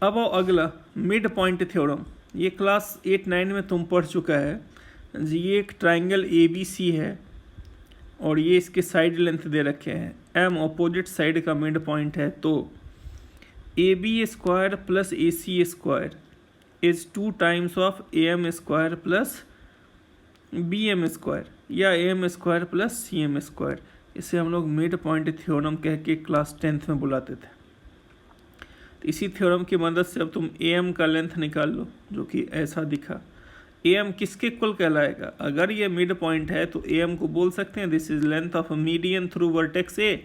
अब आओ अगला, मिड पॉइंट थ्योरम। ये क्लास 8-9 में तुम पढ़ चुका है। ये एक ट्राइंगल ABC है और ये इसके साइड लेंथ दे रखे हैं, M अपोजिट साइड का मिड पॉइंट है। तो AB² plus AC² is 2 times of AM² plus BM² या AM² प्लस CM²। इसे हम लोग मिड पॉइंट थ्योरम कह के क्लास 10th में बुलाते थे। तो इसी थ्योरम की मदद से अब तुम AM का लेंथ निकाल लो, जो कि ऐसा दिखा। AM किसके इक्वल कहलाएगा? अगर ये मिड पॉइंट है तो AM को बोल सकते हैं this is length of median through vertex A।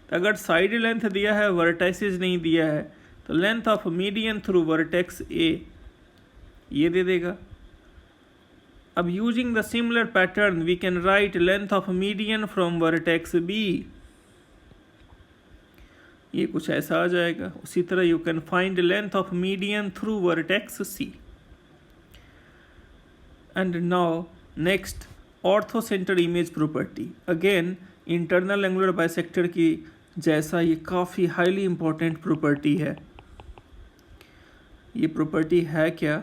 तो अगर साइड लेंथ दिया है, वर्टाइसेस नहीं दिया है, तो length of median through vertex A ये दे देगा। अब using the similar pattern we can write length of median from vertex B। ये कुछ ऐसा आ जाएगा। उसी तरह you can find length of median through vertex C। And now next, orthocentre image property. Again internal angular bisector की जैसा ये काफ़ी हाईली इंपॉर्टेंट प्रॉपर्टी है। ये प्रॉपर्टी है क्या?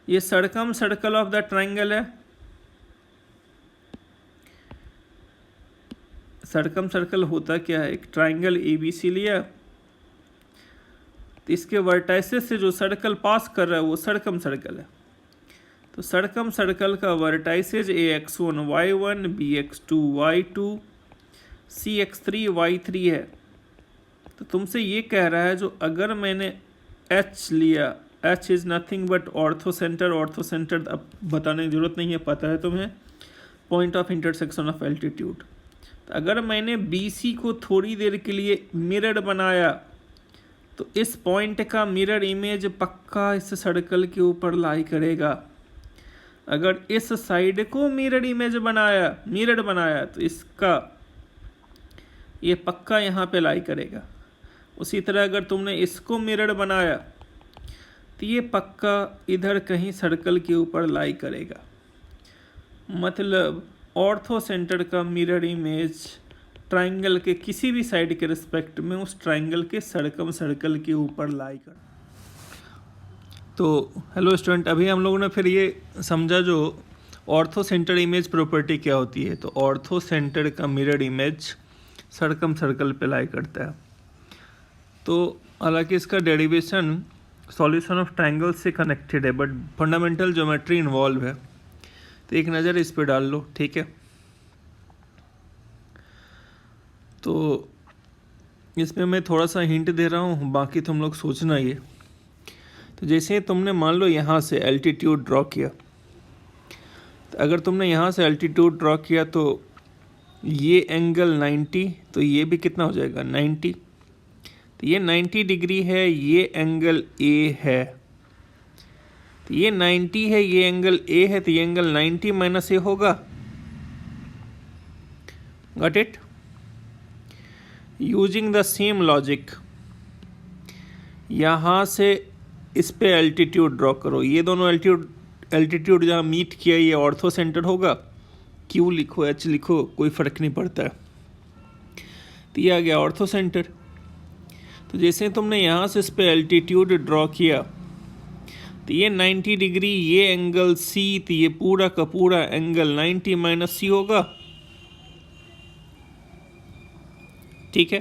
ये circum circle of the triangle है। सर्कम सर्कल होता क्या है? एक ट्राइंगल ABC लिया, तो इसके वर्टाइसेस से जो सर्कल पास कर रहा है वो सर्कम सर्कल है। तो सर्कम सर्कल का वर्टाइसेज AX1 Y1 BX2 Y2 CX3 Y3 है। तो तुमसे ये कह रहा है जो अगर मैंने H लिया, H is nothing but ortho centre. Ortho centre अब बताने की जरूरत नहीं है, पता है तुम्हें, point of intersection of altitude. तो अगर मैंने BC को थोड़ी देर के लिए मिरर बनाया तो इस पॉइंट का मिरर इमेज पक्का इस सर्कल के ऊपर लाई करेगा। अगर इस साइड को मिरर इमेज बनाया तो इसका ये पक्का यहाँ पे लाई करेगा। उसी तरह अगर तुमने इसको मिरर बनाया तो ये पक्का इधर कहीं सर्कल के ऊपर लाई करेगा। मतलब ऑर्थो सेंटर का मिरर इमेज ट्राइंगल के किसी भी साइड के रिस्पेक्ट में उस ट्राइंगल के सर्कम सर्कल के ऊपर लाई कर। तो हेलो स्टूडेंट, अभी हम लोगों ने फिर ये समझा जो ऑर्थो सेंटर इमेज प्रॉपर्टी क्या होती है। तो ऑर्थो सेंटर का मिरर इमेज सर्कम सर्कल पे लाई करता है। तो हालांकि इसका डेरिवेशन सॉल्यूशन ऑफ ट्राइंगल से कनेक्टेड है, बट फंडामेंटल ज्योमेट्री इन्वॉल्व है। तो एक नज़र इस पे डाल लो, ठीक है। तो इसमें मैं थोड़ा सा हिंट दे रहा हूँ, बाकी तुम लोग सोचना ये। तो जैसे तुमने मान लो यहाँ से एल्टीट्यूड ड्रॉ किया, तो अगर तुमने यहाँ से एल्टीट्यूड ड्रॉ किया तो ये एंगल 90, तो ये भी कितना हो जाएगा 90। तो ये 90 डिग्री है, ये एंगल A है। तो ये 90 है, ये एंगल A है, तो ये एंगल 90 माइनस A होगा। Got it? Using the same logic यहाँ से इस पे एल्टीट्यूड ड्रॉ करो। ये दोनों एल्टीट्यूड जहाँ मीट किया ये ऑर्थो सेंटर होगा, क्यू लिखो एच लिखो कोई फ़र्क नहीं पड़ता है। तो ये आ गया ऑर्थो सेंटर। तो जैसे तुमने यहाँ से इस पर एल्टीट्यूड ड्रॉ किया तो ये 90 डिग्री, ये एंगल सी, तो ये पूरा का पूरा एंगल 90 माइनस सी होगा। ठीक है,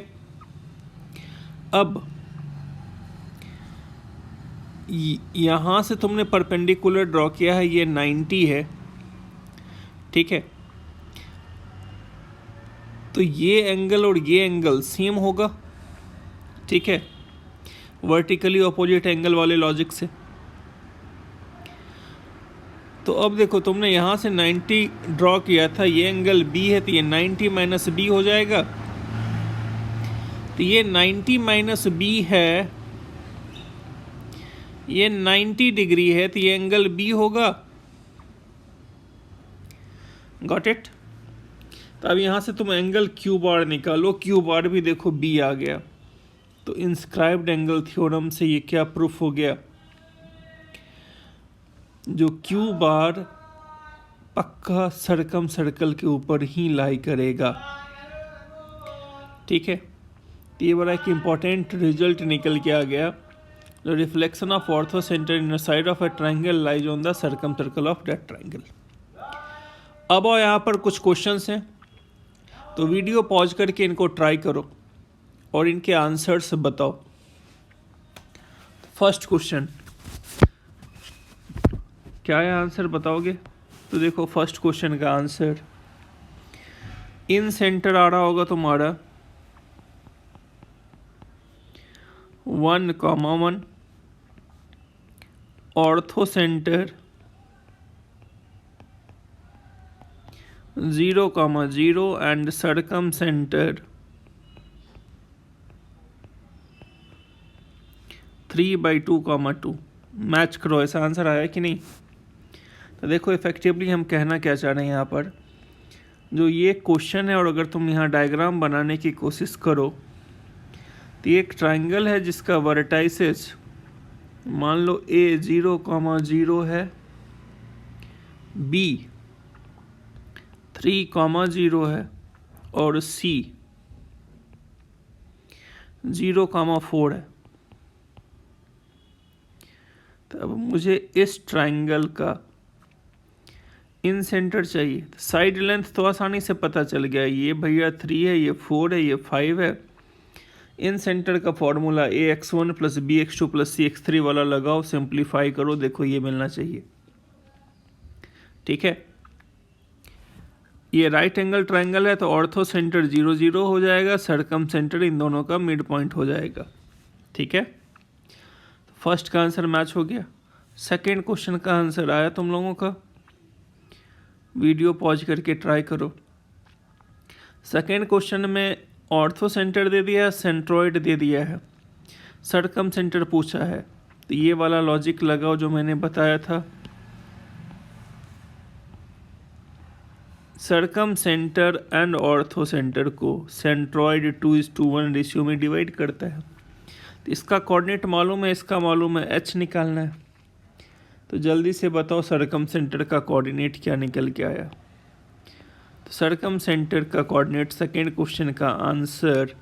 अब यहाँ से तुमने परपेंडिकुलर ड्रॉ किया है, ये 90 है। ठीक है, तो ये एंगल और ये एंगल सेम होगा। ठीक है, वर्टिकली ऑपोजिट एंगल वाले लॉजिक से। तो अब देखो तुमने यहाँ से 90 ड्रॉ किया था, ये एंगल बी है तो ये 90 माइनस बी हो जाएगा। तो ये 90 माइनस बी है, ये 90 डिग्री है तो ये एंगल बी होगा। Got it. तो अब यहाँ से तुम एंगल क्यू बार निकालो, क्यू बार भी देखो बी आ गया। तो इंस्क्राइब्ड एंगल थ्योरम से ये क्या प्रूफ हो गया, जो क्यू बार पक्का सरकम सर्कल के ऊपर ही लाई करेगा। ठीक है, तो ये बड़ा एक इम्पॉर्टेंट रिजल्ट निकल के आ गया। The reflection of orthocentre in the side of a triangle lies on the circumcircle of that triangle. अब और यहाँ पर कुछ क्वेश्चंस हैं, तो वीडियो पॉज करके इनको ट्राई करो और इनके आंसर्स बताओ। फर्स्ट क्वेश्चन क्या है, आंसर बताओगे? तो देखो फर्स्ट क्वेश्चन का आंसर इन सेंटर आ रहा होगा तुम्हारा 1,1, orthocentre 0,0 and circumcentre 3/2,2। Match करो, ऐसा आंसर आया कि नहीं? तो देखो इफेक्टिवली हम कहना क्या चाह रहे हैं यहाँ पर, जो ये क्वेश्चन है और अगर तुम यहाँ डायग्राम बनाने की कोशिश करो तो ये एक ट्राइंगल है जिसका वर्टाइसेस मान लो A 0,0 है, B 3,0 है और C 0,4 है। तो अब मुझे इस ट्राइंगल का इन सेंटर चाहिए। साइड लेंथ तो आसानी से पता चल गया, ये भैया 3 है, ये 4 है, ये 5 है। इन सेंटर का formula ax1 plus bx2 plus cx3 वाला लगाओ, सिंप्लीफाई करो, देखो ये मिलना चाहिए। ठीक है, ये राइट एंगल ट्राइंगल है तो ऑर्थो सेंटर 0, 0 हो जाएगा, सरकम सेंटर इन दोनों का मिड पॉइंट हो जाएगा। ठीक है, फर्स्ट का आंसर मैच हो गया। सेकेंड क्वेश्चन का आंसर आया तुम लोगों का, वीडियो पॉज करके ट्राई करो। सेकेंड क्वेश्चन में ऑर्थो सेंटर दे दिया है, सेंट्रॉइड दे दिया है, सरकम सेंटर पूछा है। तो ये वाला लॉजिक लगाओ जो मैंने बताया था, सरकम सेंटर एंड ऑर्थो सेंटर को सेंट्रॉइड 2:1 रेशियो में डिवाइड करता है। तो इसका कोऑर्डिनेट मालूम है, इसका मालूम है, एच निकालना है। तो जल्दी से बताओ सरकम सेंटर का कोऑर्डिनेट क्या निकल के आया। तो सरकम सेंटर का कोऑर्डिनेट सेकेंड क्वेश्चन का आंसर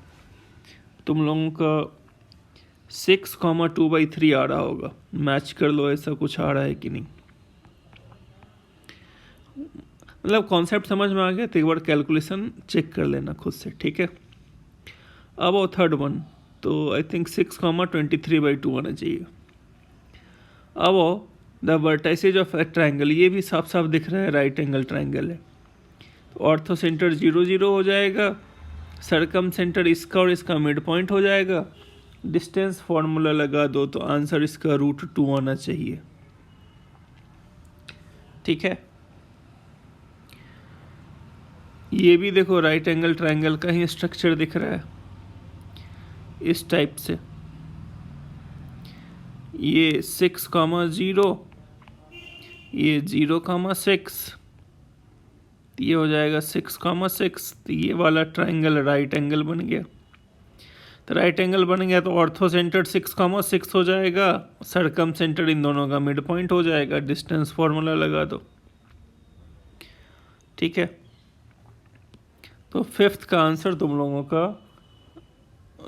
तुम लोगों का 6,2/3 आ रहा होगा। मैच कर लो, ऐसा कुछ आ रहा है कि नहीं। मतलब कॉन्सेप्ट समझ में आ गया तो एक बार कैलकुलेशन चेक कर लेना खुद से। ठीक है, अब वो थर्ड वन, तो आई थिंक 6,23/2 आना चाहिए। अब वो the vertices of A triangle, ये भी साफ साफ दिख रहा है राइट एंगल ट्राइंगल है। तो ऑर्थो सेंटर 0, 0 हो जाएगा, सरकम सेंटर इसका और इसका मिड पॉइंट हो जाएगा। डिस्टेंस फॉर्मूला लगा दो तो आंसर इसका √2 आना चाहिए। ठीक है, ये भी देखो राइट एंगल ट्राइंगल का ही स्ट्रक्चर दिख रहा है इस टाइप से। ये 6,0, ये 0,6, ये हो जाएगा 6,6। तो ये वाला ट्राइंगल राइट एंगल बन गया। तो राइट एंगल बन गया तो ऑर्थो सेंटर 6, 6 हो जाएगा, सरकम सेंटर इन दोनों का मिड पॉइंट हो जाएगा, डिस्टेंस फॉर्मूला लगा दो। ठीक है, तो फिफ्थ का आंसर तुम लोगों का,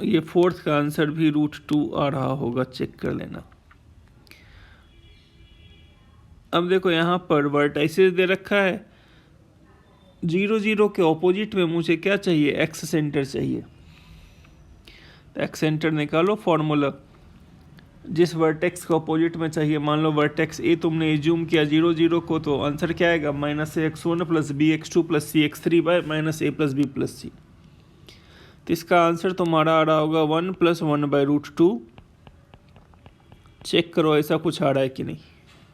ये फोर्थ का आंसर भी √2 आ रहा होगा, चेक कर लेना। अब देखो यहाँ पर वर्टाइसेस दे रखा है, 0, 0 के ऑपोजिट में मुझे क्या चाहिए, एक्स सेंटर चाहिए। तो एक्स सेंटर निकालो, फॉर्मूला जिस वर्टेक्स के ऑपोजिट में चाहिए, मान लो वर्टेक्स ए तुमने एज्यूम किया 0, 0 को, तो आंसर क्या आएगा, -ax1 + bx2 + cx3 / -a + b + c। तो इसका आंसर तुम्हारा आ रहा होगा 1 + 1/√2। चेक करो ऐसा कुछ आ रहा है कि नहीं।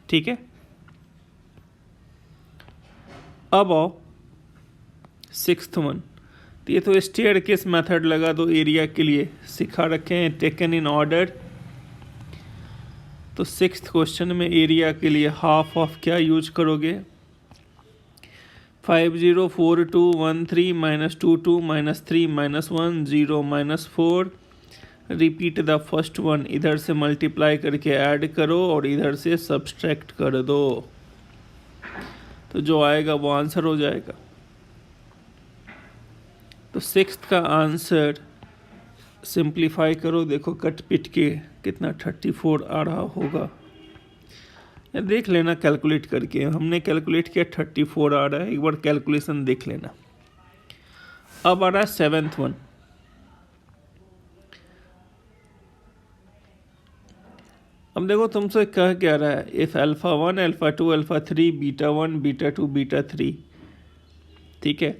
ठीक है, अब आओ 6th वन। तो ये तो स्टेयरकेस मेथड लगा दो, एरिया के लिए सिखा रखे हैं, टेकन इन ऑर्डर। तो 6th क्वेश्चन में एरिया के लिए हाफ ऑफ क्या यूज करोगे, 504213 -22 -3 -1 0 -4। रिपीट द फर्स्ट वन, इधर से मल्टीप्लाई करके ऐड करो और इधर से सब्सट्रैक्ट कर दो, तो जो आएगा वो आंसर हो जाएगा। तो 6th का आंसर सिंप्लीफाई करो, देखो कट पिट के कितना 34 आ रहा होगा, या देख लेना कैलकुलेट करके, हमने कैलकुलेट किया 34 आ रहा है, एक बार कैलकुलेशन देख लेना। अब आ रहा है 7th वन। अब देखो तुमसे कह क्या रहा है, इफ α1 α2 α3 β1 β2 β3, ठीक है,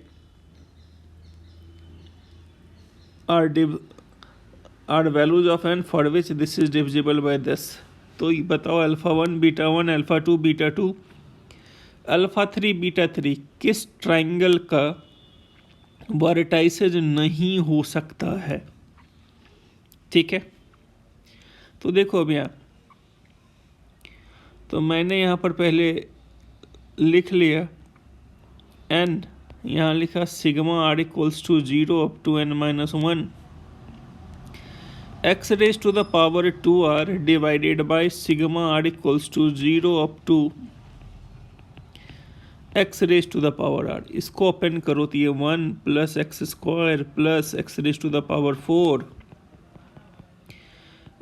are values of n for which this is divisible by this. तो ये बताओ α1 β1 α2 β2 α3 β3 किस ट्राइंगल का वर्टाइसेज नहीं हो सकता है। ठीक है, तो देखो अब यहाँ, तो मैंने यहाँ पर पहले लिख लिया n, यहाँ लिखा sigma r = 0 up to n-1 x⁻² divided by sigma r = 0 up to x⁻r। इसको ओपन करो तो ये 1 + x² + x⁻⁴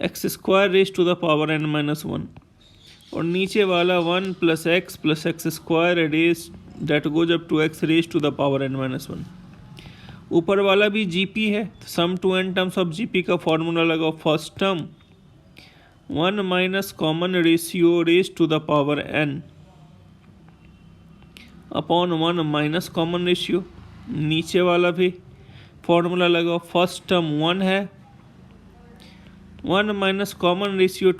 x² n-1, और नीचे वाला 1 + x + x² that goes up to x⁻n-1। ऊपर वाला भी जीपी है, तो sum to n terms of GP का फॉर्मूला लगाओ। First term 1 - common ratio n upon 1 - common ratio. नीचे वाला भी फॉर्मूला लगाओ, फर्स्ट टर्म 1 है, 1 - common ratio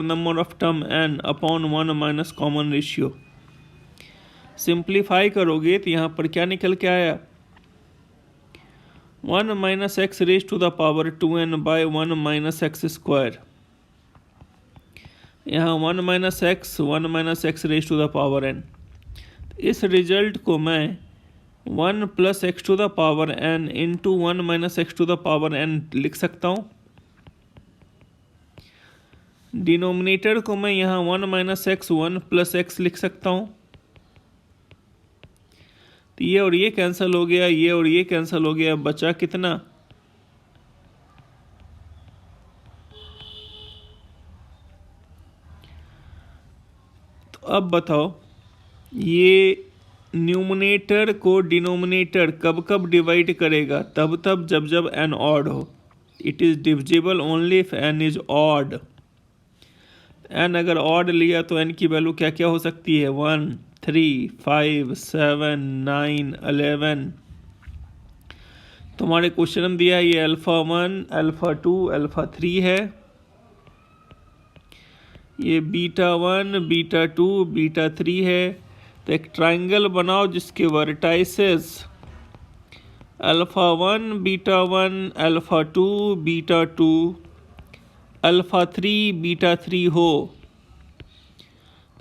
number of term n upon 1 - common ratio. Simplify करोगे तो यहाँ पर क्या निकल के आया, 1 - x⁻²n by 1 - x²। यहाँ 1 - x 1 - x⁻n। इस रिजल्ट को मैं 1 + x⁻n इंटू 1 - x⁻n लिख सकता हूँ। डिनोमिनेटर को मैं यहाँ 1 - x 1 + x लिख सकता हूँ। तो ये और ये कैंसिल हो गया, ये और ये कैंसिल हो गया, बचा कितना, तो अब बताओ ये न्यूमरेटर को डिनोमिनेटर कब कब डिवाइड करेगा, तब जब n ऑड हो। It is divisible only if n is odd. n अगर ऑड लिया तो n की वैल्यू क्या क्या हो सकती है, 1 3 5 7 9 11। तुम्हारे क्वेश्चन में दिया ये α1 α2 α3 है, ये β1 β2 β3 है। तो एक ट्राइंगल बनाओ जिसके वर्टाइसेस α1 β1 α2 β2 α3 β3 हो।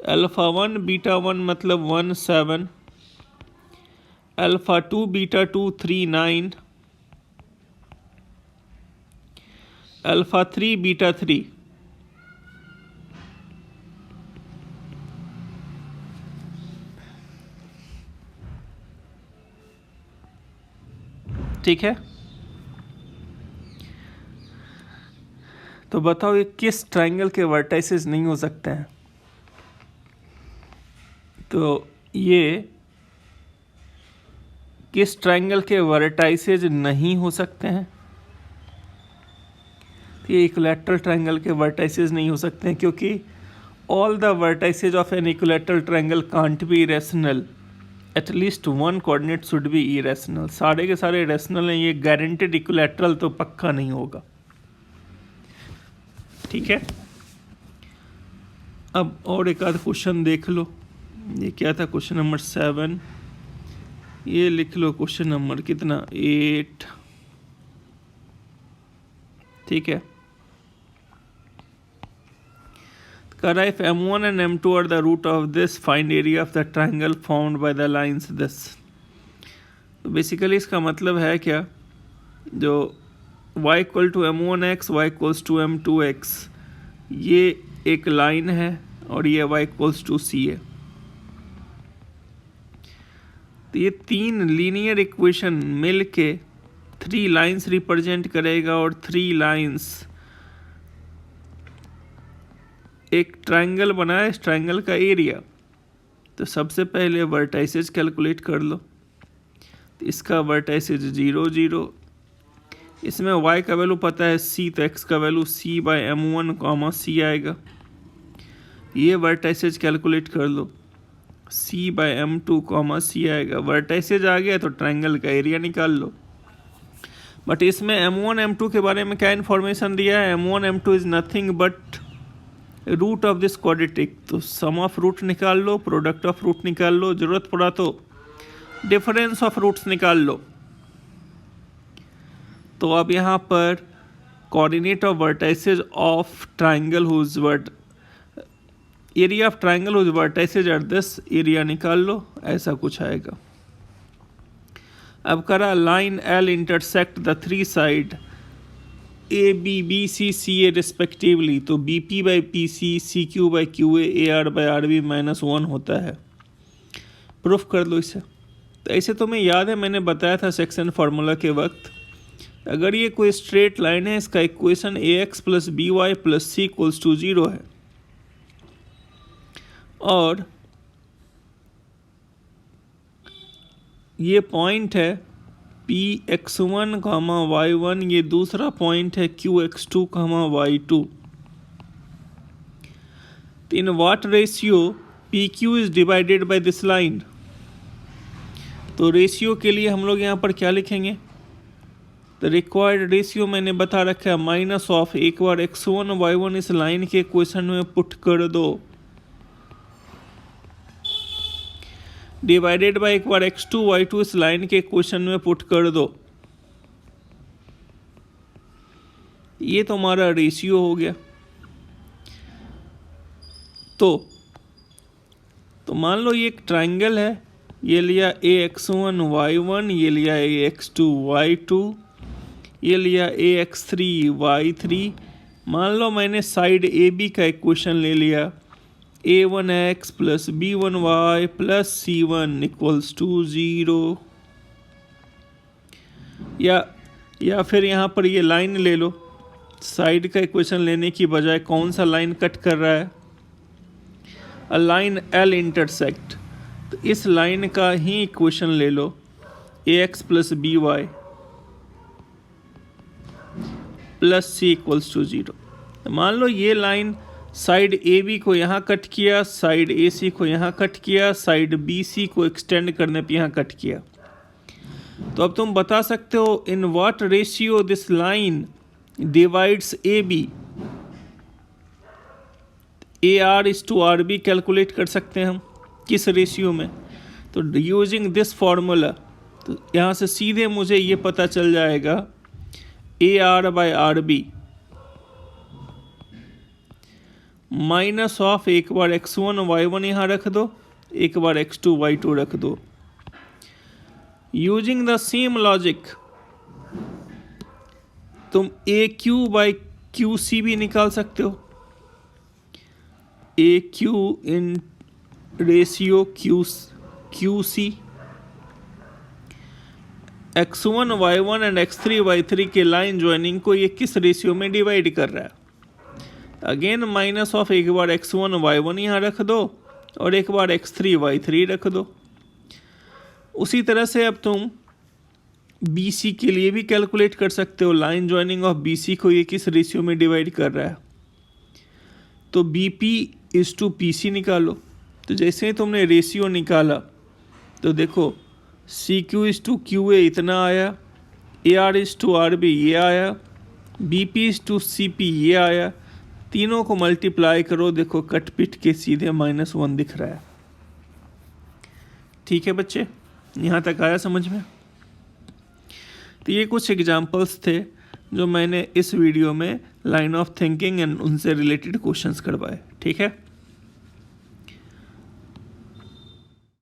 α1 β1 मतलब 1 7, α2 β2 3 9, अल्फा 3 बीटा 3। ठीक है, तो बताओ ये किस ट्रायंगल के वर्टाइसेस नहीं हो सकते हैं? तो ये किस ट्रायंगल के वर्टाइसेज नहीं हो सकते हैं? तो ये इक्विलैटरल ट्रायंगल के वर्टाइसेज नहीं हो सकते हैं, क्योंकि all the vertices of an equilateral triangle can't be irrational, at least one coordinate should be irrational. सारे के सारे इरेशनल हैं, ये गारंटेड इक्विलैटरल तो पक्का नहीं होगा। ठीक है, अब और एक आध क्वेश्चन देख लो। ये क्या था? Question number 7। ये लिख लो क्वेश्चन नंबर कितना? 8। ठीक है, करा if M1 and M2 are the root of this, find area of the triangle formed by the lines this। तो बेसिकली इसका मतलब है क्या, जो y equal to M1x, y equals to M2x, ये एक लाइन है और ये y इक्वल्स टू C है। तो ये तीन लीनियर इक्वेशन मिल के 3 लाइन्स रिप्रेजेंट करेगा और 3 लाइन्स एक ट्रायंगल बनाया, इस ट्रायंगल का एरिया। तो सबसे पहले वर्टाइसेज कैलकुलेट कर लो। तो इसका वर्टाइसेज 0 0, इसमें y का वैल्यू पता है c, तो x का value c by M1 comma c आएगा। ये वर्टाइसेज कैलकुलेट कर लो, c by M2 comma c आएगा। वर्टाइसेज आ गया तो ट्रायंगल का एरिया निकाल लो। बट इसमें M1 M2 के बारे में क्या इन्फॉर्मेशन दिया है? M1 M2 is nothing but root of this quadratic. तो सम ऑफ रूट निकाल लो, प्रोडक्ट ऑफ रूट निकाल लो, जरूरत पड़ा तो डिफरेंस ऑफ रूट्स निकाल लो। तो अब यहाँ पर coordinate of vertices of triangle whose area of triangle whose vertices are this, area निकाल लो, ऐसा कुछ आएगा। अब करा line L intersect the 3 side A B B C C A respectively. तो B P by P C, C Q by Q A R by R B -1 होता है। प्रूफ कर लो इसे। तो ऐसे तुम्हें याद है मैंने बताया था सेक्शन फार्मूला के वक्त, अगर ये कोई स्ट्रेट लाइन है, इसका equation ax plus B Y plus C equals to 0 है, और ये पॉइंट है Px1, y1, ये दूसरा पॉइंट है Qx2, y2। तो इन what ratio PQ is divided by this line? तो रेशियो के लिए हम लोग यहाँ पर क्या लिखेंगे? तो रिक्वायर्ड रेशियो मैंने बता रखा है माइनस ऑफ, एक बार x1 y1 इस लाइन के इक्वेशन में पुट कर दो, डिवाइडेड बाय एक बार x2 y2 इस लाइन के इक्वेशन में पुट कर दो। ये तो हमारा रेशियो हो गया। तो मान लो ये एक ट्रायंगल है, ये लिया ax1 y1, ये लिया ax2 y2, ये लिया ax3 y3। मान लो मैंने साइड ए बी का इक्वेशन ले लिया, a1x plus b1y plus c1 equals to 0। या फिर यहाँ पर ये लाइन ले लो, साइड का इक्वेशन लेने की बजाय कौन सा लाइन कट कर रहा है? A line L intersect. तो इस लाइन का ही इक्वेशन ले लो, ax plus B Y plus c equals to 0। तो मान लो ये लाइन साइड ए बी को यहाँ कट किया, साइड ए सी को यहाँ कट किया, साइड बी सी को एक्सटेंड करने पे यहाँ कट किया। तो अब तुम बता सकते हो in what ratio this line divides A B. A R is to R B calculate कर सकते हैं हम किस रेशियो में? तो यूजिंग दिस फॉर्मूला, तो यहाँ से सीधे मुझे ये पता चल जाएगा A R by R B minus of, एक बार x1 y1 यहाँ रख दो, एक बार x2 y2 रख दो। यूजिंग द सेम लॉजिक तुम A Q by Q C भी निकाल सकते हो, A Q in ratio Q C. x1 y1 and x3 y3 के लाइन ज्वाइनिंग को ये किस रेशियो में डिवाइड कर रहा है? अगेन माइनस ऑफ, एक बार x1 y1 यहाँ रख दो और एक बार x3 y3 रख दो। उसी तरह से अब तुम BC के लिए भी कैलकुलेट कर सकते हो, लाइन ज्वाइनिंग ऑफ BC को ये किस रेशियो में डिवाइड कर रहा है। तो BP इज टू PC निकालो। तो जैसे ही तुमने रेशियो निकाला तो देखो CQ इज टू QA इतना आया, AR इज टू RB ये आया, BP इज टू CP ये आया। तीनों को मल्टीप्लाई करो, देखो कट पिट के सीधे -1 दिख रहा है। ठीक है बच्चे, यहाँ तक आया समझ में? तो ये कुछ एग्जाम्पल्स थे जो मैंने इस वीडियो में लाइन ऑफ थिंकिंग एंड उनसे रिलेटेड क्वेश्चंस करवाए। ठीक है।